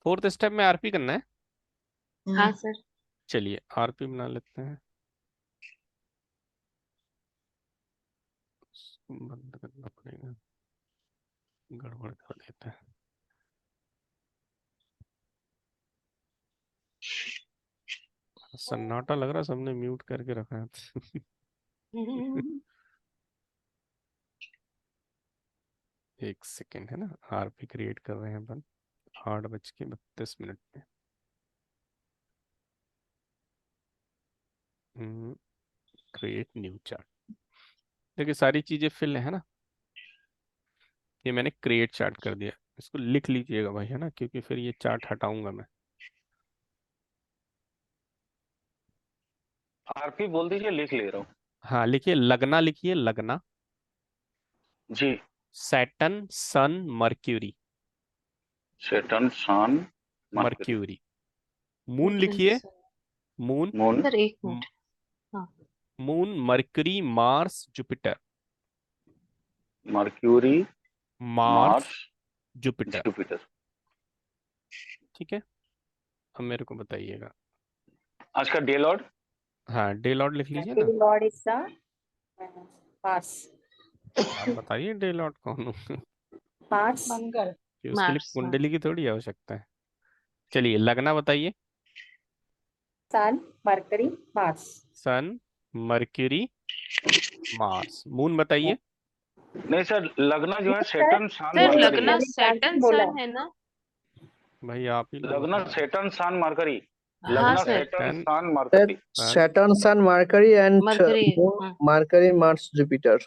फोर्थ स्टेप में आरपी करना है। हाँ हम्म। सर। चलिए आरपी बना लेते हैं। इसको बंद करना पड़ेगा, गड़बड़ कर देता है। सन्नाटा लग रहा है, सबने म्यूट करके रखा है। एक सेकेंड, है ना, आरपी क्रिएट कर रहे हैं अपन 8:32 पे। Create new chart. देखिए सारी चीजें फिल है ना। ये मैंने क्रिएट चार्ट कर दिया, इसको लिख लीजिएगा भाई, है ना, क्योंकि फिर ये चार्ट हटाऊंगा मैं। आरपी बोल दीजिए, लिख ले रहा हूँ। हाँ लिखिए, लगना लिखिए, लगना। जी। सैटर्न, सन, मर्क्यूरी। सैटर्न, सन, मरकरी। मर्क्यूरी। मून सैटर्न, लिखिए, सन। मून। मून। सर एक मिनट। हाँ। Moon, mercury, Mars, Jupiter. Mercury, Mars, Mars, Jupiter. Jupiter. ठीक है, अब मेरे को बताइएगा। आज का डे लॉर्ड। हाँ डे लॉर्ड लिख लीजिए ना। लॉर्ड इज द पास। आप बताइए डे लॉर्ड कौन हूँ। पास मंगल। कि उसके लिए मार्स, हाँ। कुंडली की थोड़ी आवश्यकता है। चलिए लगना बताइए। सन, मरकरी, मार्स। सन, मरक्यूरी, मार्स। मून बताइए। नहीं सर, लगना जो है सर सैटर्न सन सर मरकरी है। लगना मैंने सैटर्न बोला। सन है ना? भाई आप ही लोग लगना बता रहे सैटर्न सन मरकरी। हाँ लगना सर, सैटर्न हैं। Sun That Mercury. Sun, Saturn, Sun, Mercury, and Mercury. Moon, हाँ Mercury, Mars, Jupiter.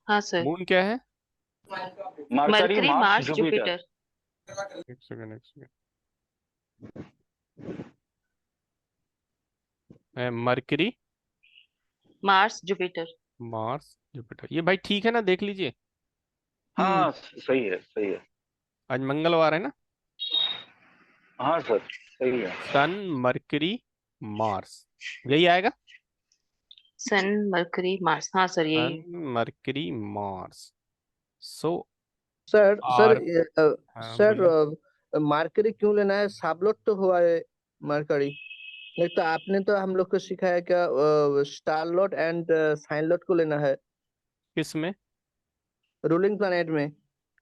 हाँ सर, मून क्या है? Mercury, Mercury, Mars, Mars, Jupiter. Jupiter. एक सेकंड, एक second. Mercury, Mars, Jupiter. Mars, Jupiter, ये भाई ठीक है ना, देख लीजिए। हाँ सही है, सही है। आज मंगलवार है ना। हाँ सर सही है। सन, मरकरी, मार्स, यही आएगा। सन, मरकरी, मार्स, हाँ सर यही सन, है। Mercury, Mars. सो सर आर, हाँ सर बोलिए। मरकरी क्यों लेना है? साबलोट तो हुआ है मरकरी। नहीं तो आपने तो हम लोग को सिखाया क्या, star lord and sign lord को लेना है किस में? रूलिंग प्लैनेट में।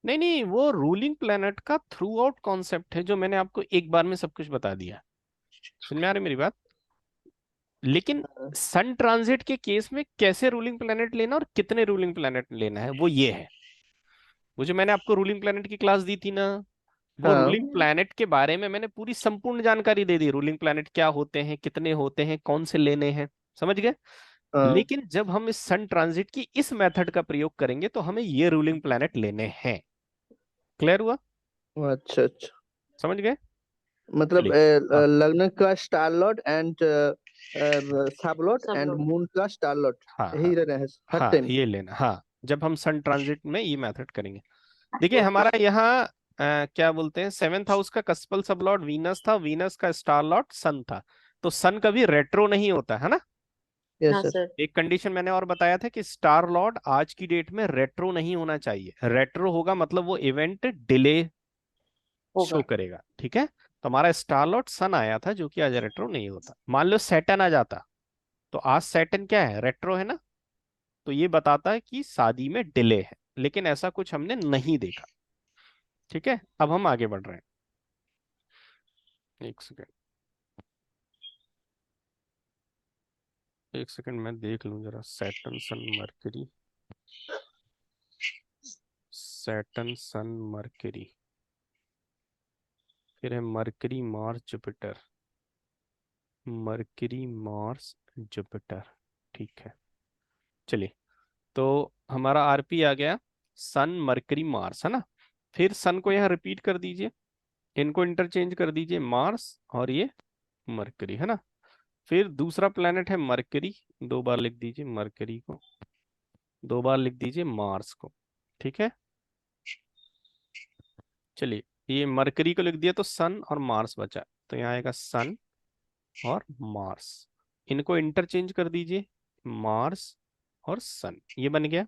नहीं नहीं, वो रूलिंग प्लेनेट का थ्रू आउट कॉन्सेप्ट है जो मैंने आपको एक बार में सब कुछ बता दिया। समझ में आ रही मेरी बात? लेकिन सन ट्रांजिट के केस में कैसे रूलिंग प्लेनेट लेना और कितने रूलिंग प्लेनेट लेना है वो ये है। वो जो मैंने आपको रूलिंग प्लेनेट की क्लास दी थी ना, वो हाँ रूलिंग प्लैनेट के बारे में मैंने पूरी संपूर्ण जानकारी दे दी। रूलिंग प्लैनेट क्या होते हैं, कितने होते हैं, कौन से लेने हैं, समझ गए? हाँ। लेकिन जब हम इस सन ट्रांजिट की इस मेथड का प्रयोग करेंगे तो हमें ये रूलिंग प्लैनेट लेने हैं। क्लियर हुआ? अच्छा अच्छा। समझ गए? मतलब चलिए। हाँ लग्न का स्टार लॉट एंड सब लॉट सब एंड लोग। मून का स्टार लॉट, हाँ यही हाँ रहना है हर हाँ, टाइम। ये लेना। हाँ, जब हम सन ट्रांजिट में ये मेथड करेंगे। देखिए हमारा यहाँ क्या बोलते हैं, सेवेंथ हाउस का कस्पल सब लॉर्ड वीनस था, वीनस का स्टार लॉर्ड सन था। तो सन कभी रेट्रो नहीं होता है ना। यस हाँ सर। सर। एक कंडीशन मैंने और बताया था कि स्टार लॉर्ड आज की डेट में रेट्रो नहीं होना चाहिए। रेट्रो होगा मतलब वो इवेंट डिले शो होगा। करेगा, ठीक है। तो हमारा स्टार लॉर्ड सन आया था जो कि आज रेट्रो नहीं होता। मान लो सैटर्न आ जाता, तो आज सैटर्न क्या है, रेट्रो है ना। तो ये बताता है कि शादी में डिले है, लेकिन ऐसा कुछ हमने नहीं देखा। ठीक है, अब हम आगे बढ़ रहे हैं। एक सेकेंड, एक सेकेंड, मैं देख लूं जरा। सैटर्न सन मरकरी, सैटर्न सन मरकरी, फिर है Mercury Mars Jupiter, mercury Mars Jupiter. ठीक है, चलिए। तो हमारा आरपी आ गया, सन मरकरी मार्स है ना। फिर सन को यहाँ रिपीट कर दीजिए, इनको इंटरचेंज कर दीजिए, मार्स और ये मरकरी है ना। फिर दूसरा प्लेनेट है मरकरी, दो बार लिख दीजिए मरकरी को, दो बार लिख दीजिए मार्स को। ठीक है, चलिए। ये मरकरी को लिख दिया तो सन और मार्स बचा, तो यहाँ आएगा सन और मार्स। इनको इंटरचेंज कर दीजिए, मार्स और सन, ये बन गया।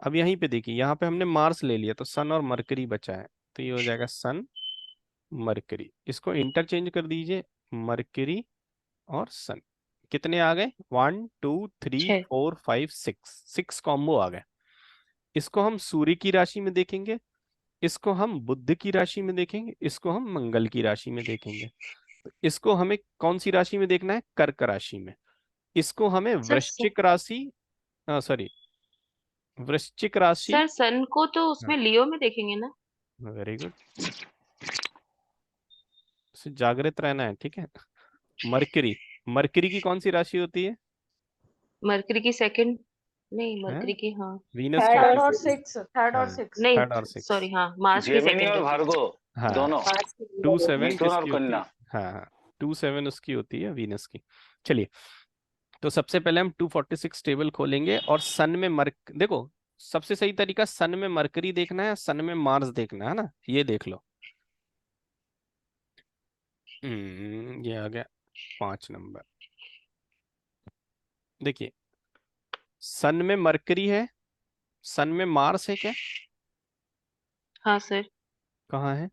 अब यहीं पे देखिए, यहाँ पे हमने मार्स ले लिया तो सन और मरकरी बचा है, तो ये हो जाएगा सन मरकरी। इसको इंटरचेंज कर दीजिए, मरकरी और सन। कितने आ गए, 1 2 3 छह। 4 5 6, 6 कॉम्बो आ गए। इसको हम सूर्य की राशि में देखेंगे, इसको हम बुध की राशि में देखेंगे, इसको हम मंगल की राशि में देखेंगे। तो इसको हमें कौन सी राशि में देखना है, कर्क राशि में। इसको हमें सर वृश्चिक राशि, सॉरी, वृश्चिक राशि। सर सन को तो उसमें लियो में देखेंगे ना? वेरी गुड, जागृत रहना है, ठीक है। मरकरी, मरकरी की कौन सी राशि होती है? मरकरी की सेकंड, नहीं हैं? मरकरी की, हाँ। वीनस की थर्ड होती और है। सिक्स, थर्ड और हाँ, सिक्स। नहीं, थर्ड और सिक्स। सॉरी, हाँ मार्स की जेमिनी सेकंड और है। भार्गो हाँ, दोनों। मार्स की 2 7 मिथुन और किसकी होती है? कन्या। हाँ हाँ, 2 7 उसकी होती है, वीनस की। चलिए, तो सबसे पहले हम 246 टेबल खोलेंगे और सन में देखो, सबसे सही तरीका सन में मरकरी देखना है, सन में मार्स देखना है ना। ये देख लो, ये आ गया 5 नंबर। देखिए, सन में मरकरी है, सन में मार्स है क्या? हाँ सर। कहाँ है?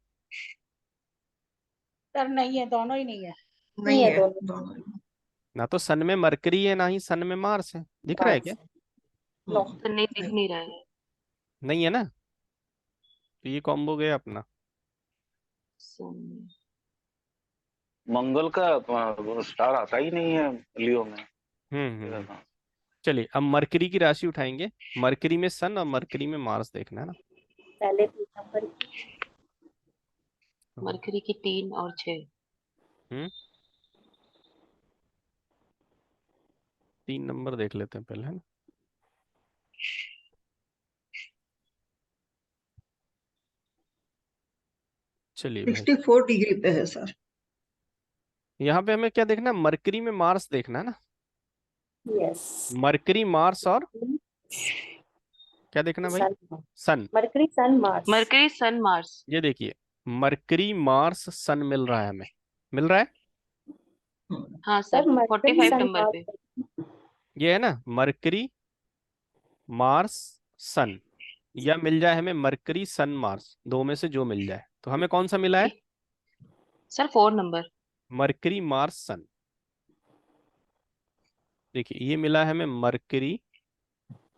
सर नहीं है, दोनों ही नहीं है। नहीं है दोनों। दोनों। ना तो सन में मरकरी है, ना ही सन में मार्स है। दिख रहा है क्या? मार्स। नो। तो नहीं दिख नहीं। नहीं रहा है। नहीं है ना, तो ये कॉम्बो गया अपना। सन, मंगल का स्टार आता ही नहीं है लियो में। चलिए अब मरकरी की राशि उठाएंगे। मरकरी में सन और मरकरी में मार्स देखना है ना। पहले 3 नंबर मरकरी की 3 और 6। 3 नंबर देख लेते हैं पहले, है ना। चलिए भाई 64 डिग्री पे है सर। यहाँ पे हमें क्या देखना है, मरकरी में मार्स देखना है ना। यस। मरकरी मार्स और क्या देखना है भाई, सन। सन। मरकरी सन मार्स। मरकरी सन मार्स। ये देखिए मरकरी मार्स सन मिल रहा है हमें, मिल रहा है। हाँ सर सर, मरकरी 45 सन नंबर पे। मार्स। ये है ना मरकरी मार्स सन, या मिल जाए हमें मरकरी सन मार्स, दो में से जो मिल जाए। तो हमें कौन सा मिला है, सर 4 नंबर। मरकरी मार्स सन। देखिए ये मिला है हमें मरकरी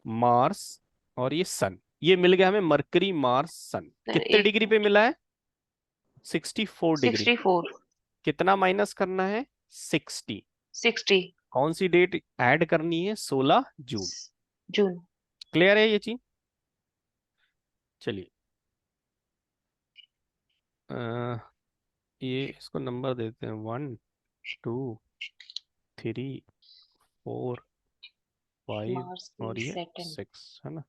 मार्स और ये सन, ये मिल गया हमें मरकरी मार्स सन। सर कितने एक डिग्री पे मिला है, 64 डिग्री। 64। कितना माइनस करना है, 60। 60 कौन सी डेट ऐड करनी है, 16 जून। जून। क्लियर है ये चीज। चलिए ये इसको नंबर देते हैं 1 2 3 4 5 मार्स और की ये सेकंड, 6 है ना।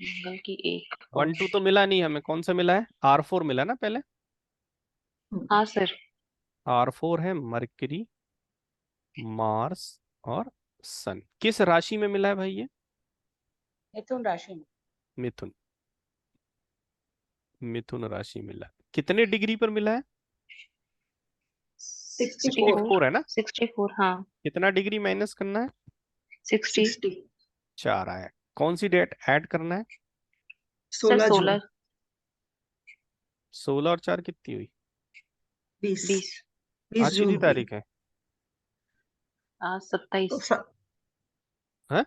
मंगल की 1 और 1 2 तो मिला नहीं हमें, कौन सा मिला है, R4 मिला ना पहले। हाँ सर। R4 है मरकरी मार्स और सन। किस राशि में मिला है भाई ये, मिथुन राशि में। मिथुन। मिथुन राशि मिला है। कितने डिग्री पर मिला है, 64। 64 है ना। 64 हाँ। कितना डिग्री माइनस करना है, 60। 60। 4 आया। कौन सी डेट ऐड करना है, सर 16 जून। 16 16 और 4 कितनी हुई, 20। 20। 20 आज जून कितनी हुई। तारीख है, आज तो 27। है सर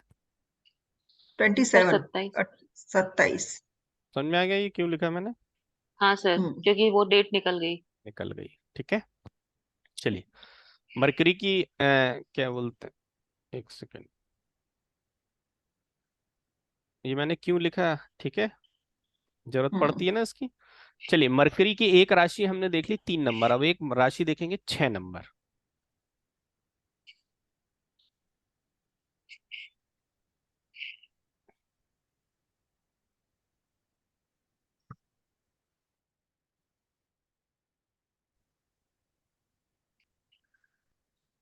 27। 27। 27। समझ में आ गया ये क्यों लिखा है मैंने, हाँ सर, क्योंकि वो डेट निकल गई। निकल गई। ठीक है चलिए मरकरी की क्या बोलते हैं, एक सेकेंड, ये मैंने क्यों लिखा, ठीक है जरूरत पड़ती है ना इसकी। चलिए मरकरी की एक राशि हमने देख ली 3 नंबर, अब एक राशि देखेंगे 6 नंबर।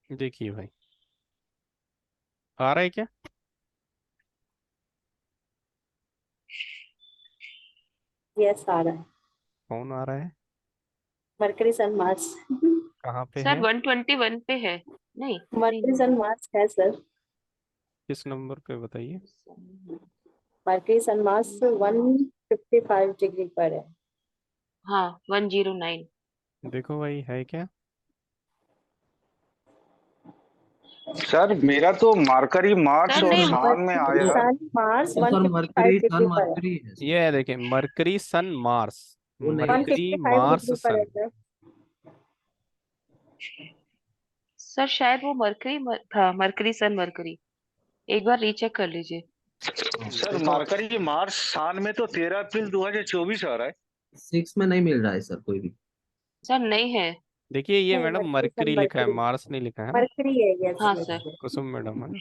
देखिए भाई आ रहा है क्या, यस आ रहा है। कौन आ रहा है, मरकरी सन मार्स। कहाँ पे सर है, 121 पे है। नहीं मरकरी सन मार्स है सर। किस नंबर पे बताइए। मरकरी सन मार्स 155 डिग्री पर है। हाँ 109। देखो भाई है क्या, सर मेरा तो मार्करी मार्च सर और नहीं, सान में मरकरी आया। सन मार्स सर 155 मरकरी सन डिग्री पर है। मरकरी है सर। ये है देखिए मरकरी सन मार्स, वो नहीं है। मरकरी 155 मार्स डिग्री पर है सन। सर। सर शायद वो था मरकरी सन मरकरी। एक बार रीचेक कर लीजिए। सर देखो मार्करी मार्च सान में तो 13 अप्रैल 2024 आ रहा है। 6 में नहीं मिल रहा है सर कोई भी। सर नहीं है। देखिए ये नहीं मैडम मरकरी सन मरकरी लिखा है, मरकरी। मार्स नहीं लिखा है ना। मरकरी है यस हाँ यस। सर। कुसुम मैडम है ना।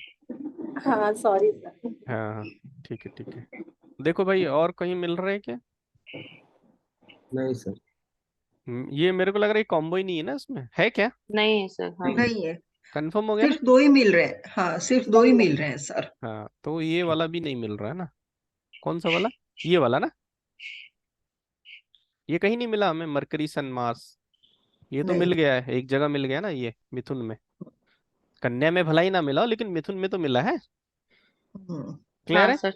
हाँ सॉरी सर। हाँ हाँ ठीक है ठीक है। देखो भाई और कहीं मिल रहे हैं क्या, नहीं सर। ये मेरे को लग रहा है कॉम्बो ही नहीं है ना इसमें, है क्या, नहीं है सर। हाँ नहीं है, कंफर्म हो गया ना। सिर्फ 2 ही मिल रहे हैं। हाँ सिर्फ 2 ही नहीं मिल रहे हैं सर। हाँ तो ये वाला भी नहीं मिल रहा है ना, कौन सा वाला, ये वाला ना, ये कहीं नहीं मिला हमें मरकरी सन मार्स। ये तो नहीं। मिल गया है, एक जगह मिल गया ना, ये मिथुन में। कन्या में भला ही ना मिला हो, लेकिन मिथुन में तो मिला है। हम्म। क्लियर हाँ है। सर,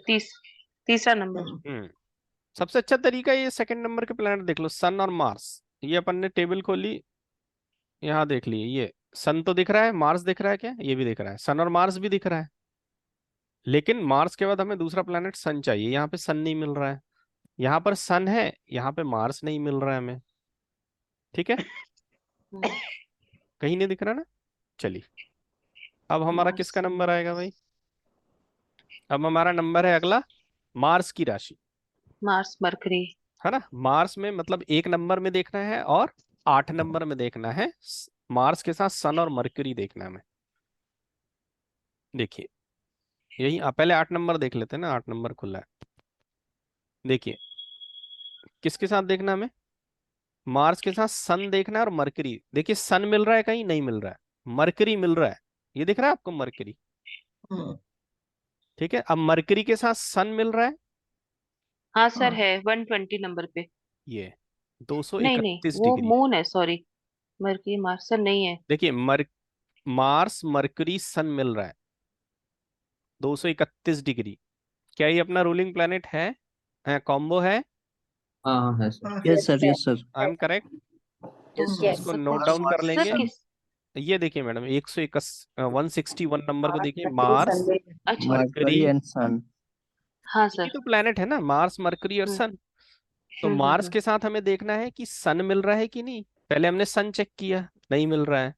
तीसरा नंबर। हम्म। सबसे अच्छा तरीका ये सेकंड नंबर के प्लैनेट देख लो, सन और मार्स। ये अपन ने टेबल खोली, यहाँ देख लिए, ये सन तो दिख रहा है, मार्स दिख रहा है क्या, ये भी दिख रहा है, सन और मार्स भी दिख रहा है। लेकिन मार्स के बाद हमें दूसरा प्लैनेट सन चाहिए, यहाँ पे सन नहीं मिल रहा है। यहाँ पर सन है, यहाँ पे मार्स नहीं मिल रहा है हमें। ठीक है कहीं नहीं दिख रहा ना। चलिए, अब हमारा किसका नंबर आएगा भाई? अब हमारा नंबर है अगला, मार्स की राशि, मार्स मरकरी। है ना। मार्स में मतलब एक नंबर में देखना है और 8 नंबर में देखना है। मार्स के साथ सन और मरकरी देखना है हमें। देखिए, यही पहले 8 नंबर देख लेते हैं ना, 8 नंबर खुला है। देखिए, किसके साथ देखना है हमें? मार्स के साथ सन देखना है और मरकरी। देखिए, सन मिल रहा है कहीं? नहीं मिल रहा है। मरकरी मिल रहा है, ये दिख रहा है आपको मरकरी? हम्म, ठीक है, अब मरकरी के साथ सन मिल रहा है, हाँ सर, हाँ है 120 नंबर पे। ये नहीं नहीं, 231 वो डिग्री। मून है, सॉरी। मरकरी मार्स सर नहीं है। देखिए, मार्स मरकरी सन मिल रहा है 231 डिग्री। क्या ये अपना रूलिंग प्लैनेट है, कॉम्बो है? हाँ हाँ है सर। हाँ है। Yes sir, yes sir. I am correct? तो यस Yes. इसको ऑफ नोट कोर्स डाउन कर सर। लेंगे। किस? ये देखिए मैडम, 161 नंबर को देखिए, Mercury, मार्स Sunday. अच्छा, मरकरी, मरकरी एंड सन। हाँ ये सर। तो प्लैनेट है ना, मार्स मरकरी और हम्म सन। तो मार्स हम्म। के साथ हमें देखना है कि सन मिल रहा है कि नहीं। पहले हमने सन चेक किया, नहीं मिल रहा है।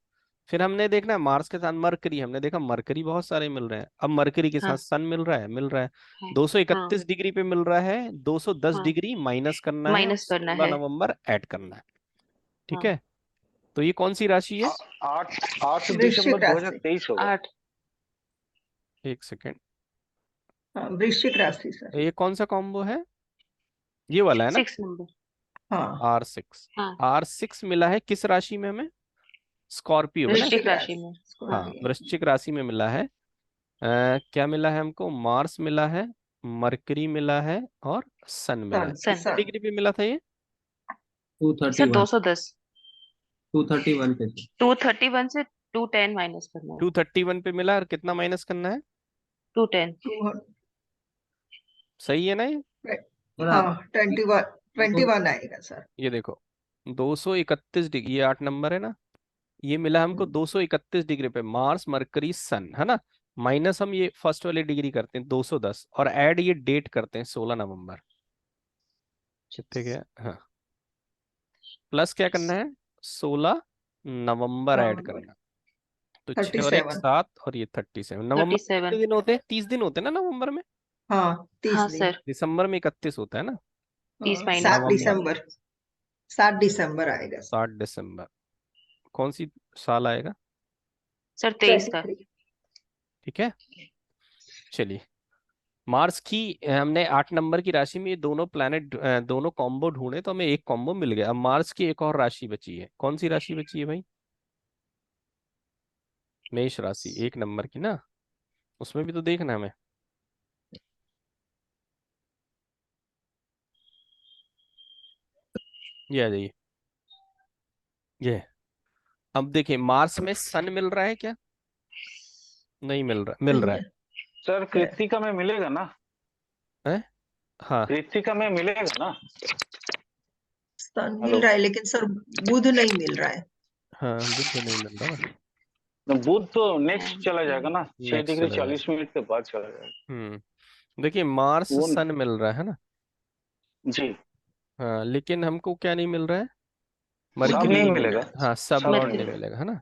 फिर हमने देखना है मार्स के साथ मरकरी, हमने देखा मरकरी बहुत सारे मिल रहे हैं। अब मरकरी के साथ हाँ सन मिल रहा है, मिल रहा है। हाँ हाँ 231 डिग्री पे मिल रहा है, 210 हाँ। डिग्री माइनस करना है और माइनस करना 16 नवंबर ऐड करना है। ठीक हाँ। है, तो ये कौन सी राशि है? 8 दिसंबर वृश्चिक राशि। 2023 होगा। 8। एक सेकेंड, हाँ वृश्चिक राशि सर। ये कौन सा कॉम्बो है? ये वाला है ना, 6 नंबर। हाँ R6। हाँ, R6 मिला है किस राशि में हमें? स्कॉर्पियो है ना। वृश्चिक वृश्चिक राशि राशि में। हाँ हाँ, स्कॉर्पियो। वृश्चिक राशि में मिला है। क्या मिला है हमको? मार्स मिला है, मरकरी मिला है और सन मिला है। सन सन। कितने सन। डिग्री पे मिला था ये? सर 231। 210। 231 पे सर। 231 से 210 माइनस करना है। 231 पे मिला, और कितना माइनस करना है? 210। टू सही है ना ये? सर हाँ आप 21 तो 21 आएगा सर। ये देखो, 231 डिग्री, ये 8 नंबर है ना। ये मिला हमको 231 डिग्री पे, मार्स मरकरी सन, है ना। माइनस हम ये फर्स्ट वाली डिग्री करते हैं 210, और ऐड ये डेट करते हैं 16 नवंबर। कितने गया? हाँ, प्लस क्या करना है? 16 नवंबर ऐड नवंबर करना। तो 6 और 1 37। 7, और ये 37 नवंबर। 37। कितने दिन होते हैं? 30 दिन होते हैं ना नवंबर में। हाँ 30 हाँ दिन। सर, दिसंबर में 31 होता है ना। 30 हाँ, माइनस 7 करना है। नवंबर, दिसंबर 7 दिसंबर आएगा सर। 7 दिसंबर। कौन सी साल आएगा? सर 23 का। 23। ठीक है, चलिए। मार्स की हमने 8 नंबर की राशि में ये दोनों प्लैनेट, दोनों कॉम्बो ढूंढे तो हमें एक कॉम्बो मिल गया। अब मार्स की एक और राशि बची है, कौन सी राशि बची है भाई? मेष राशि, 1 नंबर की ना, उसमें भी तो देखना है हमें। ये आ जाइए, ये। अब देखिए, मार्स में सन मिल रहा है क्या? नहीं मिल रहा, मिल नहीं रहा है। सर कृतिका में मिलेगा ना? है? हाँ कृतिका में मिलेगा ना? सन मिल हेलो। रहा है लेकिन सर बुध नहीं मिल रहा है। हाँ, बुध नहीं मिल रहा ना। बुध तो नेक्स्ट चला जाएगा ना, 6 नेक्स्ट डिग्री चला जाएगा। 40 मिनट के बाद चला जाएगा। देखिए, मार्स वो सन मिल रहा है ना। जी, हाँ, लेकिन हमको क्या नहीं मिल रहा है? बुध सब मरकरी नहीं नहीं नहीं मिल मिल मिलेगा। रहा रहा, हाँ, सब सब लॉर्ड नहीं नहीं मरकरी। मिलेगा। मिलेगा, है ना।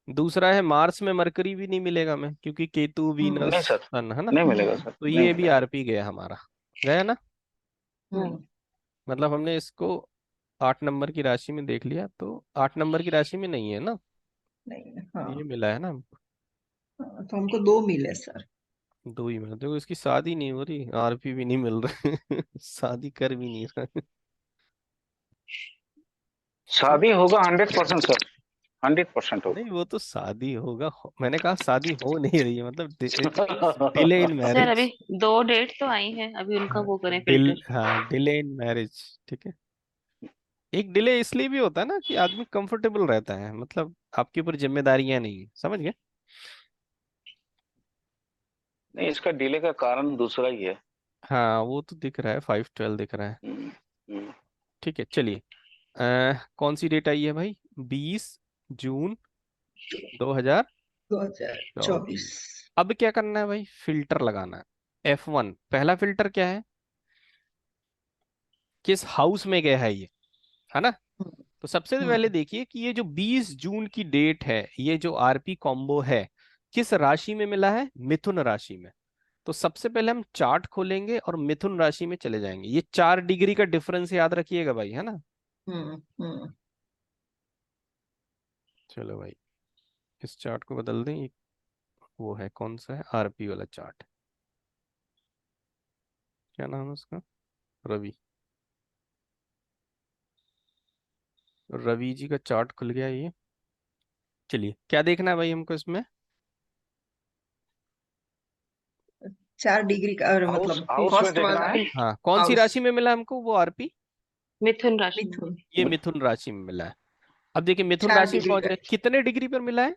दूसरा है, मार्स में मरकरी भी नहीं मिलेगा हमें, क्योंकि केतु वीनस नहीं सर, सन, है ना। नहीं मिलेगा सर, तो नहीं ये भी मिलेगा। आरपी गया हमारा, गया ना। हम्म, मतलब हमने इसको 8 नंबर की राशि में देख लिया, तो 8 नंबर की राशि में नहीं है ना। नहीं है, हाँ। ये मिला है ना हमको। हाँ, तो हमको 2 मिले सर। दो ही मिला, देखो इसकी शादी नहीं हो रही, आरपी भी नहीं मिल रहा शादी कर भी नहीं रहा शादी होगा 100% सर, 100% नहीं, होगा। वो तो शादी होगा, मैंने कहा शादी हो नहीं रही है, मतलब डिले इन सर अभी मैरिज। 2 डेट तो आई हैं, अभी उनका हाँ, वो करें फिल्टर। हाँ, डिले इन मैरिज। ठीक है, एक डिले इसलिए भी होता है ना कि आदमी कंफर्टेबल रहता है, मतलब आपके ऊपर जिम्मेदारियां नहीं है, समझ गए। नहीं, इसका डिले का कारण दूसरा ही है। हाँ, वो तो दिख रहा है, 5/12 दिख रहा है। हम्म, हम्म। ठीक है, चलिए। कौन सी डेट आई है भाई? 20 जून 2024। 2024। अब क्या करना है भाई? फिल्टर लगाना है। F1 पहला फिल्टर क्या है? किस हाउस में गया है ये, है ना। तो सबसे पहले देखिए कि ये जो 20 जून की डेट है, ये जो आरपी कॉम्बो है किस राशि में मिला है? मिथुन राशि में। तो सबसे पहले हम चार्ट खोलेंगे और मिथुन राशि में चले जाएंगे। ये 4 डिग्री का डिफरेंस याद रखिएगा भाई, है ना। हम्म। चलो भाई, इस चार्ट को बदल दें। वो है कौन सा है? आरपी वाला चार्ट। क्या नाम है उसका? रवि। रवि जी का चार्ट खुल गया ये। चलिए, क्या देखना है भाई हमको इसमें? 4 डिग्री का, और हाउस मतलब हाउस में फर्स्ट देखना वाला है। हाँ, कौन सी हाउस। राशि में मिला हमको वो आरपी? मिथुन राशि में। मिथुन। ये मिथुन राशि में मिला है। अब देखिए मिथुन चार राशि में डिग्री पहुंच का, गए, कितने डिग्री पर मिला है?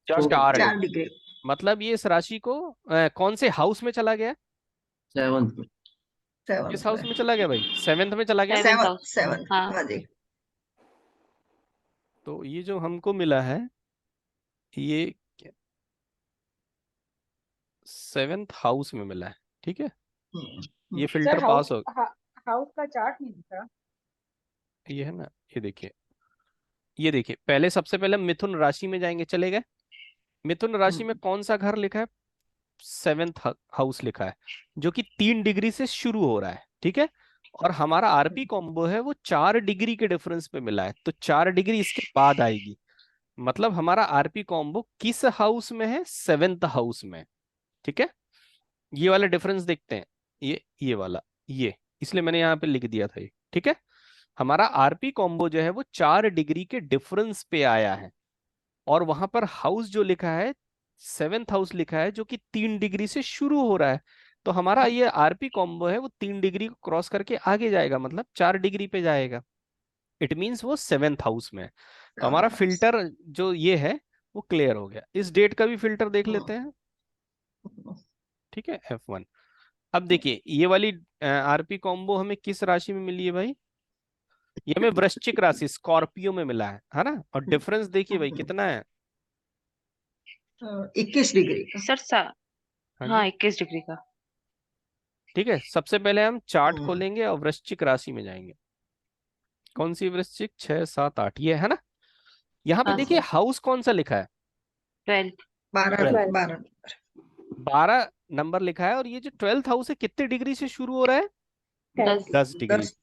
4 4 डिग्री। डिग्री। 4 डिग्री। मतलब ये इस राशि को कौन से हाउस में चला गया? 7th। किस 7th हाउस में। में चला गया भाई? 7th में चला गया। 7th 7th house. 7th, हाँ। हाँ जी। तो ये जो हमको मिला है ये 7th हाउस में मिला है, ठीक है। ये सर फिल्टर हाउस पास हो। हाउस का चार्ट नहीं दिखा। ये है ना, ये देखिए, ये देखिए, पहले सबसे पहले हम मिथुन राशि में जाएंगे, चले गए। मिथुन राशि में कौन सा घर लिखा है? 7th हाउस लिखा है, जो कि 3 डिग्री से शुरू हो रहा है, ठीक है। और हमारा आरपी कॉम्बो है वो 4 डिग्री के डिफरेंस पे मिला है, तो 4 डिग्री इसके बाद आएगी। मतलब हमारा आरपी कॉम्बो किस हाउस में है? 7th हाउस में, ठीक है। ये वाला डिफरेंस देखते हैं, ये वाला, ये इसलिए मैंने यहाँ पे लिख दिया था ये, ठीक है। हमारा आरपी कॉम्बो जो है वो 4 डिग्री के डिफरेंस पे आया है, और वहां पर हाउस जो लिखा है 7th हाउस लिखा है, जो कि 3 डिग्री से शुरू हो रहा है। तो हमारा ये आरपी कॉम्बो है वो 3 डिग्री को क्रॉस करके आगे जाएगा, मतलब 4 डिग्री पे जाएगा। इट मीन्स वो 7th हाउस में है। तो हमारा 7th हाउस। फिल्टर जो ये है वो क्लियर हो गया। इस डेट का भी फिल्टर देख लेते हैं, ठीक है, F1। अब देखिए ये वाली आरपी कॉम्बो हमें किस राशि में मिली है भाई? ये हमें वृश्चिक राशि, स्कॉर्पियो में मिला है ना। और डिफरेंस देखिए भाई कितना है? 21 डिग्री का। सर हाँ हाँ, जी, 21 डिग्री का। ठीक है। सबसे पहले हम चार्ट हम्म, खोलेंगे और वृश्चिक राशि में जाएंगे। कौन सी वृश्चिक? 6 7 8, ये है ना। यहाँ पे हाँ देखिए सर। हाउस कौन सा लिखा है? 12। 12 12। 12। 12 नंबर लिखा है, और ये जो 12th हाउस है कितने डिग्री से शुरू हो रहा है? 10। 10 डिग्री। 10।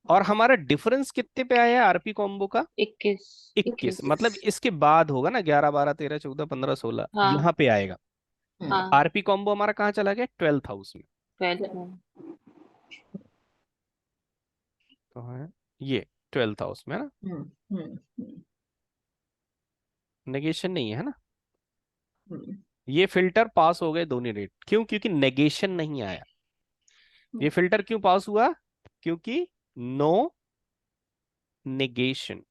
और हमारा डिफरेंस कितने पे आया है आरपी कॉम्बो का? 21। 21। मतलब इसके बाद होगा ना, 11 12 13 14 15 16, हाँ। यहाँ पे आएगा। तो हाँ। आरपी कॉम्बो हमारा कहाँ चला गया? 12th हाउस में। 12 में। तो है ये 12th हाउस में, है ना। हम्म, हम्म, नेगेशन नहीं है ना। हम्म, ये फिल्टर पास हो गए दोनों रेट। क्यों? क्योंकि नेगेशन नहीं आया। ये फिल्टर क्यों पास हुआ? क्योंकि नो नेगेशन।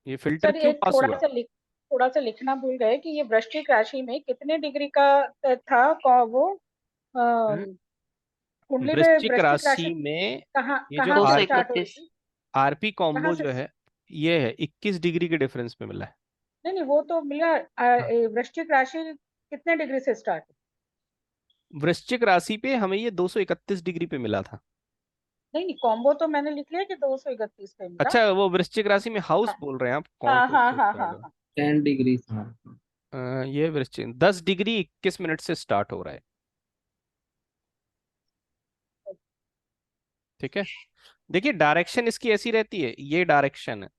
ये फिल्टर सर क्यों ये पास हुआ? थोड़ा सा लिखना भूल गए कि ये वृश्चिक राशि में कितने डिग्री का था वो हम्म, कुंडली में वृश्चिक वृश्चिक राशि राशि में कहाँ ये जो कहाँ से स्टार्ट हुई 231। थी? आरपी कहाँ कॉम्बो से? जो है ये है 21 डिग्री के डिफरेंस पे मिला है। नहीं नहीं, वो तो मिला। हाँ। वृश्चिक राशि कितने डिग्री से स्टार्ट हुई? वृश्चिक राशि पे हमें ये 231 डिग्री पे मिला था। नहीं नहीं, कॉम्बो तो मैंने लिख लिया कि 231 पे मिला। अच्छा, वो वृश्चिक राशि में हाउस हाँ बोल रहे हैं आप, कौन हाँ से हाँ उससे हाँ स्टार्ट हाँ हो? हाँ। 10 डिग्री था। ये वृश्चिक 10 डिग्री 21 मिनट से स्टार्ट हो रहा है, ठीक है। देखिए डायरेक्शन इसकी ऐसी रहती है, ये डायरेक्शन है,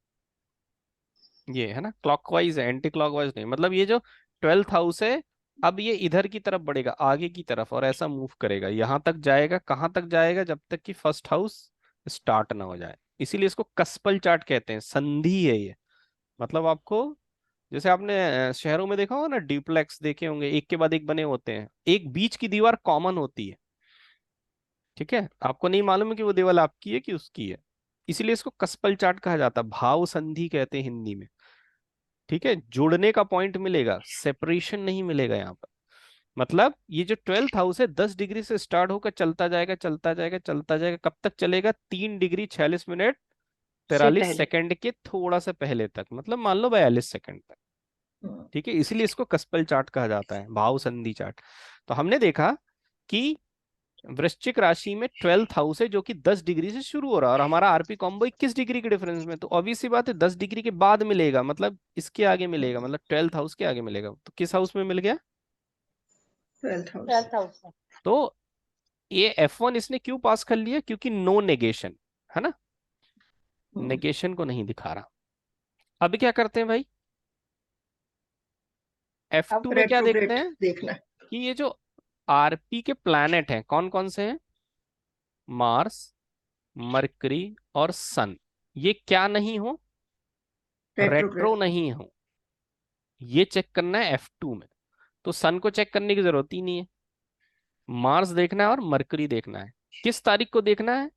ये है ना, क्लॉकवाइज है, एंटी क्लॉकवाइज नहीं। मतलब ये जो 12th हाउस है, अब ये इधर की तरफ बढ़ेगा, आगे की तरफ, और ऐसा मूव करेगा, यहां तक जाएगा। कहां तक जाएगा? जब तक कि फर्स्ट हाउस स्टार्ट ना हो जाए। इसीलिए इसको कस्पल चार्ट कहते हैं, संधि है ये। मतलब आपको, जैसे आपने शहरों में देखा होगा ना, डुप्लेक्स देखे होंगे, एक के बाद एक बने होते हैं, एक बीच की दीवार कॉमन होती है, ठीक है। आपको नहीं मालूम है कि वो दीवार आपकी है कि उसकी है। इसीलिए इसको कस्पल चार्ट कहा जाता है, भाव संधि कहते हैं हिंदी में, ठीक है। जुड़ने का पॉइंट मिलेगा, सेपरेशन नहीं मिलेगा यहाँ पर। मतलब ये जो 12th हाउस है 10 डिग्री से स्टार्ट होकर चलता जाएगा, चलता जाएगा, चलता जाएगा। कब तक चलेगा? 3 डिग्री 46 मिनट से 43 पहले। सेकंड के थोड़ा सा पहले तक, मतलब मान लो 42 सेकंड तक, ठीक है। इसीलिए इसको कस्पल चार्ट कहा जाता है, भाव संधि चार्ट। तो हमने देखा कि वृश्चिक राशि में 12th हाउस है जो कि 10 डिग्री से शुरू हो रहा है, और हमारा आरपी कॉम्बो 21 डिग्री के डिफरेंस में, तो ऑब्वियस सी बात है 10 डिग्री के बाद मिलेगा, मतलब इसके आगे मिलेगा, मतलब 12th हाउस के आगे मिलेगा। तो किस हाउस में मिल गया? 12th house. 12th हाउस में। तो ये F1 इसने क्यों पास कर लिया? क्योंकि नो नेगेशन है ना, नेगेशन को नहीं दिखा रहा। अब क्या करते हैं भाई, F2 में क्या देखते रेट्रोग्रेड हैं देखना। कि ये जो आरपी के प्लैनेट हैं कौन कौन से हैं? मार्स, मरकरी और सन, ये क्या नहीं हो? Retro retrograde. नहीं हो। ये चेक करना है F2 में। तो सन को चेक करने की जरूरत ही नहीं है, मार्स देखना है और मरकरी देखना है। किस तारीख को देखना है?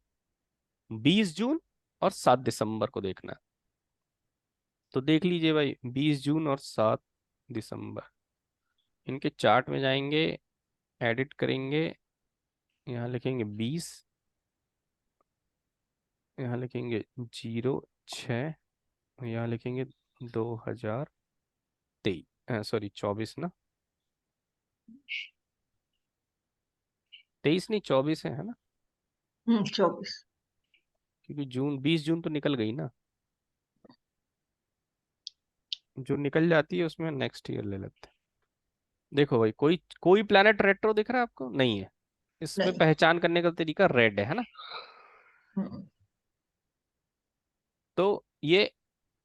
20 जून और 7 दिसंबर को देखना है। तो देख लीजिए भाई, 20 जून और 7 दिसंबर, इनके चार्ट में जाएंगे, एडिट करेंगे, यहाँ लिखेंगे 20, यहाँ लिखेंगे 06, यहाँ लिखेंगे 2023, सॉरी 24 ना, 23 नहीं 24 है ना, 24। क्योंकि जून 20 जून तो निकल गई ना, जो निकल जाती है उसमें नेक्स्ट ईयर ले लेते हैं। देखो भाई, कोई कोई प्लैनेट रेट्रो दिख रहा है आपको? नहीं है। इसमें नहीं। पहचान करने का तरीका रेड है ना। हम्म, तो ये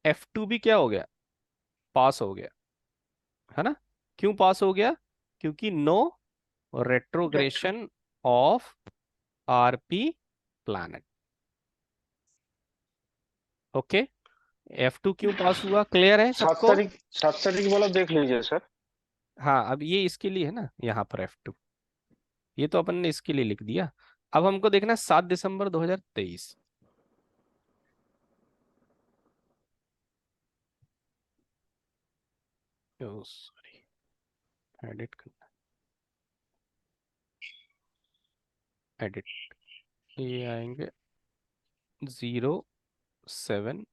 F2 भी क्या हो गया? पास हो गया है ना। क्यों पास हो गया? क्योंकि no retro. Retrogression of RP planet. Okay, F2 क्यों पास हुआ? क्लियर है सात सबको? तारीख 7 तारीख वाला देख लीजिए सर। हाँ, अब ये इसके लिए है ना, यहाँ पर F2, ये तो अपन ने इसके लिए लिख दिया। अब हमको देखना है 7 दिसंबर 2023। सॉरी, एडिट करना, एडिट, ये आएंगे 07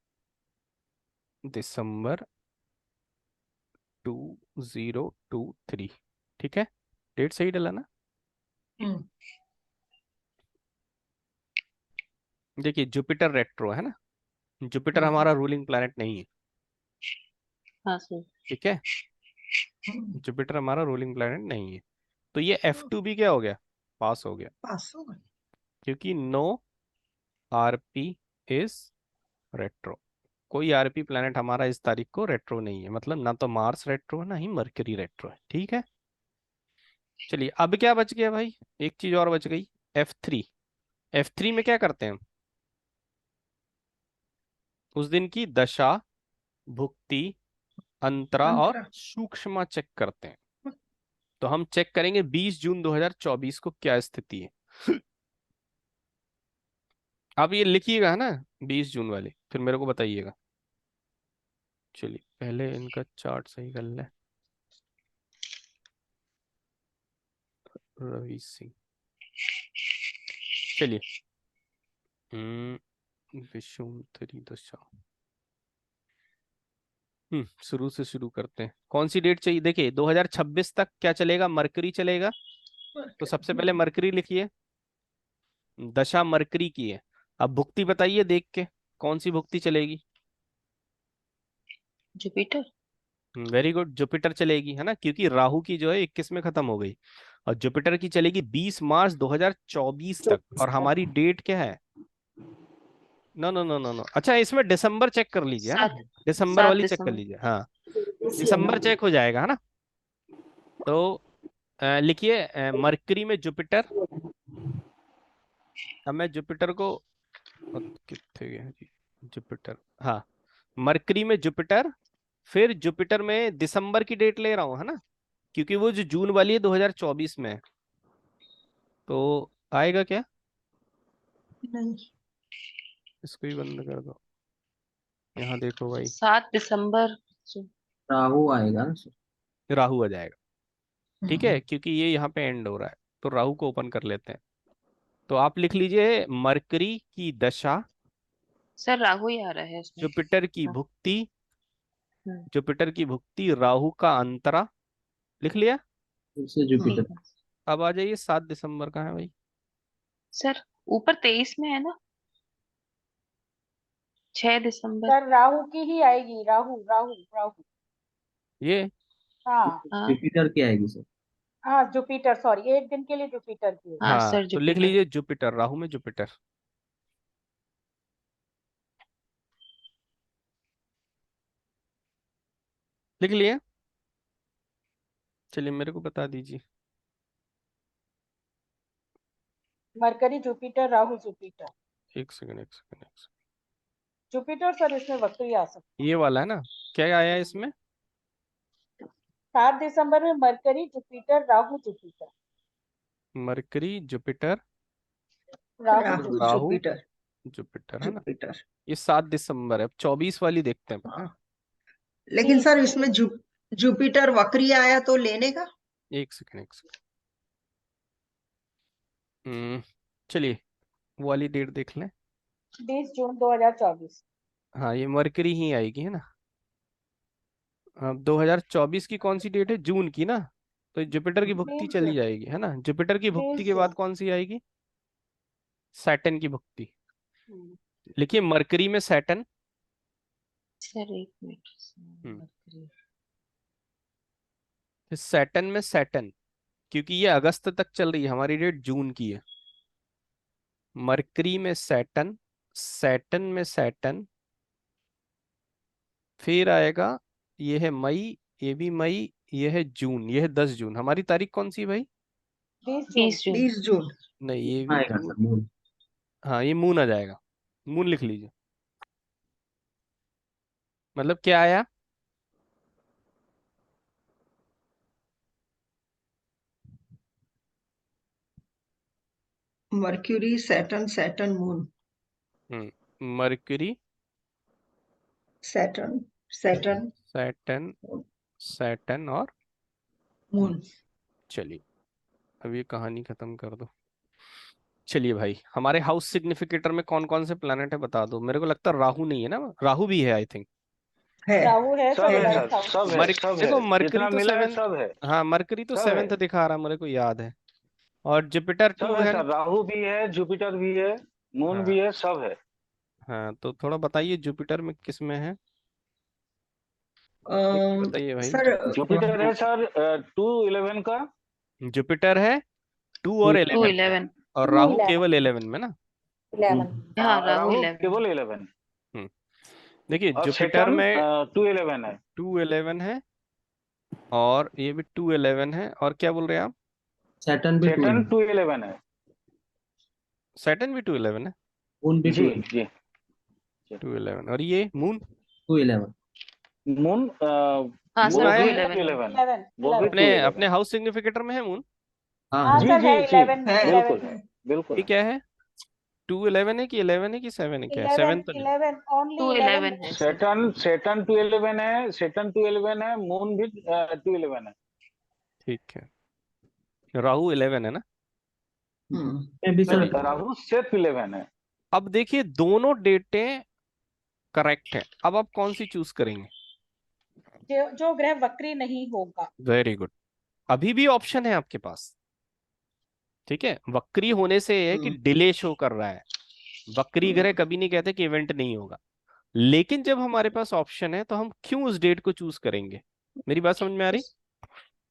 दिसंबर 2023। ठीक है, डेट सही डला ना? हम्म, देखिए जुपिटर रेट्रो है ना, जुपिटर हम्म, हमारा रूलिंग प्लैनेट नहीं है। हाँ सर। ठीक है, जुपिटर हमारा रूलिंग प्लैनेट नहीं है। तो ये F2 भी क्या हो गया? पास हो गया, पास हो गए। क्योंकि नो आरपी इज रेट्रो। कोई आरपी प्लैनेट हमारा इस तारीख को रेट्रो नहीं है, मतलब ना तो मार्स रेट्रो है ना ही मरकरी रेट्रो है। ठीक है, चलिए अब क्या बच गया भाई? एक चीज और बच गई, F3। F3 में क्या करते हैं? उस दिन की दशा, भुक्ति, अंतरा और अंतरा। सूक्ष्म चेक करते हैं। तो हम चेक करेंगे 20 जून 2024 को क्या स्थिति है। आप ये लिखिएगा है ना, 20 जून वाले, फिर मेरे को बताइएगा। चलिए पहले इनका चार्ट सही कर ले। रवि सिंह, चलिए विषुमतरी दशा, शुरू से शुरू करते हैं। कौन सी डेट चाहिए? देखिए 2026 तक क्या चलेगा? मरकरी चलेगा। तो सबसे पहले मरकरी लिखिए, दशा मरकरी की है। अब भुक्ति बताइए देख के, कौन सी भुक्ति चलेगी? जुपिटर। वेरी गुड, जुपिटर चलेगी है ना, क्योंकि राहु की जो है 21 में खत्म हो गई, और जुपिटर की चलेगी 20 मार्च 2024 तक। और हमारी डेट क्या है? No no no no no, अच्छा इसमें दिसंबर चेक कर लीजिए है ना, 7 दिसंबर 7 वाली चेक कर दिसंबर। लीजिए। हाँ, दिसंबर चेक हो जाएगा है ना। तो लिखिए मरकरी में जुपिटर। अब मैं जुपिटर को, कितने गया जी जुपिटर, हाँ, मरकरी में जुपिटर, फिर जुपिटर में दिसंबर की डेट ले रहा हूँ है ना, क्योंकि वो जो जून वाली है 2024 में है। तो आएगा क्या? नहीं। इसको ही बंद कर दो, यहाँ देखो भाई, 7 दिसंबर। राहु आएगा ना सर। राहु आ जाएगा। ठीक है, क्योंकि ये यहाँ पे एंड हो रहा है, तो राहु को ओपन कर लेते हैं। तो आप लिख लीजिए मरकरी की दशा, सर राहु ही आ रहा है इसमें। जुपिटर की हाँ। भुक्ति, हम्म, जुपिटर की भुक्ति, राहु का अंतरा, लिख लिया। फिर से जुपिटर। ठीक है। अब आ जाइए 7 दिसंबर का है भाई। सर ऊपर 23 में है ना, 6 दिसंबर। सर राहु की ही आएगी, राहु राहु राहु। ये हाँ हाँ जुपिटर की आएगी सर। हाँ जुपिटर, सॉरी, एक दिन के लिए जुपिटर की है। हाँ हाँ, सर तो लिख जुपिटर। लीजिए जुपिटर, राहु में जुपिटर। लिख लिए? चलिए मेरे को बता दीजिए। Mercury Jupiter, Rahu Jupiter. एक सेकंड, एक सेकंड, एक सेकंड। जुपिटर सर इसमें वक्री आ सकती ये वाला है ना? क्या आया है इसमें? 7 दिसंबर में mercury Jupiter Rahu Jupiter. Mercury Jupiter Rahu Rahu Jupiter. Rahu Jupiter Jupiter, है ना? जुपिटर। ये 7 दिसंबर है। अब 24 वाली देखते हैं पहले। लेकिन सर 30 इसमें जुपिटर वक्री आया तो लेने का। एक सेकंड, एक सेकंड। चलिए वो वाली डेट देख लें। 20 जून 2024। हाँ, ये मरकरी ही आएगी, है ना? अब 2024 की कौन सी डेट है? जून की ना? तो जुपिटर की भुक्ति 20 चली जून, जाएगी, है ना? जुपिटर की भुक्ति 20 के बाद जून। कौन सी आएगी? सैटर्न की भुक्ति। हम्म, लिखिए मरकरी में सैटर्न। सर एक मिनट। हम्म मरकरी। फिर सैटर्न में सैटर्न, क्योंकि ये अगस्त तक चल रही है, हमारी डेट जून की है। मरकरी में सैटर्न, सैटर्न में सैटर्न, फिर आएगा, ये है मई, ये भी मई, ये है जून, ये है 10 जून। हमारी तारीख कौन सी है भाई? 20 जून। 20 जून। 20 जून। नहीं, ये भी आएगा जून। Sir moon. हाँ, ये मून आ जाएगा। मून लिख लीजिए। मतलब क्या आया? Mercury Saturn Saturn moon. Mercury Saturn Saturn Saturn, Saturn और मून। चलिए अब ये कहानी खत्म कर दो। चलिए भाई, हमारे हाउस सिग्निफिकेटर में कौन कौन से प्लैनेट है बता दो। मेरे को लगता है राहु नहीं है ना? राहु भी है आई थिंक। है। राहु है सब सर है 11th सर, हाउस सब में। है, सब है। देखो मरकरी जितना तो मिला है 7। सब है, हाँ, मरकरी तो सब है। 7th दिखा रहा, मेरे को याद है। और जुपिटर सब 2 है है। सर, राहु भी है, जुपिटर भी है, मून हाँ भी है, सब है। हाँ, तो थोड़ा बताइए जुपिटर में किस में है? एक अम, बताइए भाई। सर जुपिटर है सर 211 का। जुपिटर है 2 और 11 में, 211। और 2 राहु 11 केवल 11 में ना? 11। हाँ राहु राहु 11। केवल 11 हम्म देखिए और जुपिटर सेटन में 211 है। 211 है, और ये भी 211 है, और क्या बोल रहे हैं आप? सैटर्न भी सेटन 211, 211 है। सैटर्न भी 211 है। मून भी जी 211, जी। 211, और ये मून? 211। मून हाँ मून सर वो भी आया है? 211 है। 211, 11 वो भी 11। अपने 211 अपने है। हाउस सिग्निफिकेटर में है मून? हाँ हाँ है। जी सर है जी जी, 11 है। 11 बिल्कुल है। बिल्कुल। ये क्या है? 211 है कि 11 है कि 7 है? क्या है? 7 11 तो नहीं। 11 ओनली 11 211 है सर। सेटन सेटन 211 है, सेटन 211 है, मून भी 211 है। ठीक है, राहु 11 है ना? हम्म, मैं भी सर। चलिए राहु सिर्फ 11 है। अब देखिए दोनों डेटें करेक्ट है। अब आप कौन सी चूज करेंगे? जो ग्रह वक्री नहीं होगा। Very good. अभी भी ऑप्शन है आपके पास। ठीक है, वक्री होने से ये है कि डिले शो कर रहा है। वक्री ग्रह कभी नहीं कहते कि इवेंट नहीं होगा। लेकिन जब हमारे पास ऑप्शन है तो हम क्यों उस डेट को चूज करेंगे? मेरी बात समझ में आ रही?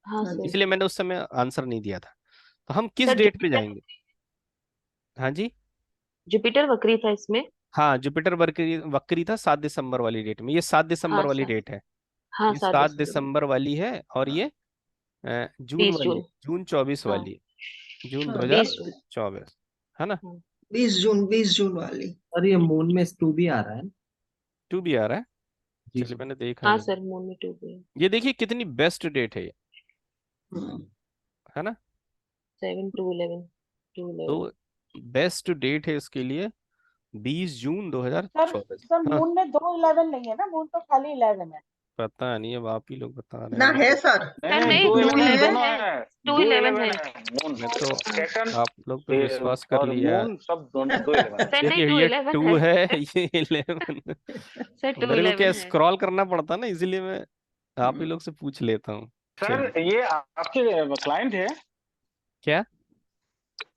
हाँ सर। इसलिए मैंने उस समय आंसर नहीं दिया था। तो हम किस सर डेट पे जुपिटर, जाएंगे? हाँ जी। जुपिटर वक्री था इसमें। हाँ, जुपिटर वक्री वक्री था 7 दिसंबर वाली डेट में। ये 7 दिसंबर हाँ वाली सर। डेट है। हाँ ये 7 सात दिसंबर में। दिसंबर वाली है, और ये जून 20 वाली है, जून। जून 24 हाँ वाली है, जून हाँ, 20 जून। 2024, है ना? हाँ 20 जून वाली। सर ये मून में 2 भी आ रहा है। 2 भी आ रहा है। जी चलिए सर। मैंने देखा हाँ नहीं। सर मून में 2 भी है। ये देखिए कितनी बेस्ट डेट है ये, हम्म, है ना? 7 to 11 to 11। तो बेस्ट डेट है इसके लिए 20 जून सर 2024। सर हाँ, मून में 2 11 नहीं है ना, मून तो खाली 11 है। पता नहीं, अब आप ही लोग बता रहे ना हैं। है सर। नहीं सर नहीं, नहीं 211 211 दोनों है। है। 211 211 है। है मून। मैं तो सेटन आप लोग पे विश्वास कर और लिया। मून सब दोनों 211 है। सर नहीं देखिए ये 211 टू है। है, ये 11। सर मेरे को क्या 211 है। स्क्रॉल करना पड़ता ना, इसीलिए मैं आप ही हम्म, लोग से पूछ लेता हूँ। सर चलिए। ये आपके क्लाइंट है? क्या?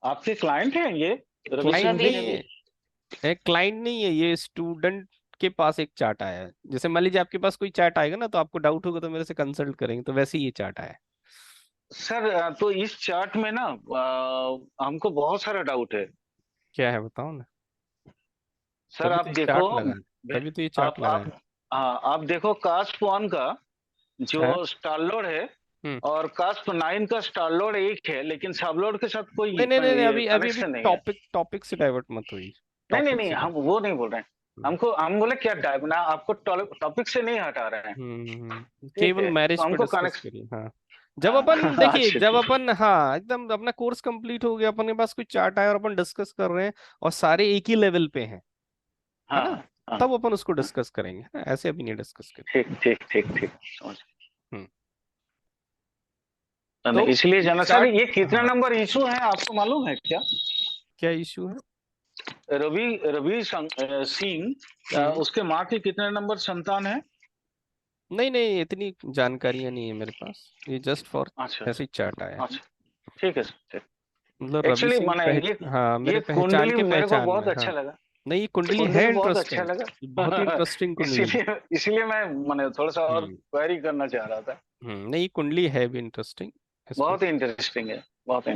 आपके क्लाइंट है ये? रवि क्लाइंट सिंह जी नहीं ने भी। है, क्लाइंट नहीं है, ये स्टूडेंट के पास एक चार्ट आया है। जैसे मान लीजिए आपके पास कोई चार्ट आएगा ना, तो आपको डाउट होगा तो मेरे से कंसल्ट करेंगे, तो वैसे ही ये चार्ट आया है। सर तो इस चार्ट में ना हमको बहुत सारा डाउट है। क्या है बताओ ना। सर तभी आप तो ये देखो, चार्ट लगा है, तभी तो ये चार्ट लगा आप है। हाँ आप देखो कास्प 1 का हाँ। जो स्टारलोड है हम्म। और कास्प 9 का स्टारलोड एक है, लेकिन सबलोड के साथ कोई नहीं नहीं नहीं नहीं, अभी अभी अभी कनेक्शन नहीं है। टॉपिक से डाइवर्ट मत हुई। नहीं नहीं टॉपिक नहीं, से हम वो नहीं बोल रहे हैं। हम्म हम बोले क्या ना आपको टॉपिक से नहीं हटा रहे हैं। ठीक केवल है, तो मैरिज पे हमको डिस्कस कनेक्ट। करिए। हाँ, जब अपन देखिए, अच्छा जब ठीक। अपन हाँ एकदम अपना कोर्स कंप्लीट हो गया, अपन के पास कोई चार्ट आया और अपन डिस्कस कर रहे हैं और सारे एक ही लेवल पे हैं, है हाँ ना, हाँ हाँ तब अपन उसको हाँ, डिस्कस करेंगे, है ना? ऐसे अभी नहीं डिस्कस करेंगे। ठीक ठीक ठीक ठीक, समझ हम्म गया। तो इसलिए जाना सर, चार्ट, ये कितना हाँ, नंबर इशू है आपको मालूम है क्या? क्या इशू है? रवि सिंह हम्म उसके माँ के कितने नंबर संतान है? नहीं नहीं, इतनी जानकारियां नहीं है मेरे पास, ये जस्ट फॉर अच्छा ऐसे ही चार्ट आया है। अच्छा, ठीक है सर ठीक। मतलब रवि एक्चुअली सिंह माने हाँ, मेरे ये पहचान कुंडली के मेरे को पहचान बहुत में, हाँ। अच्छा लगा। नहीं, ये कुंडली है कुंडली बहुत अच्छा इंटरेस्टिंग, लगा। बहुत ही इंटरेस्टिंग कुंडली है। इसीलिए इसीलिए मैं माने थोड़ा सा और हम्म क्वेरी करना चाह रहा था। नहीं, ये कुंडली है भी इंटरेस्टिंग, इसको। बहुत ही इंटरेस्टिंग है, बहुत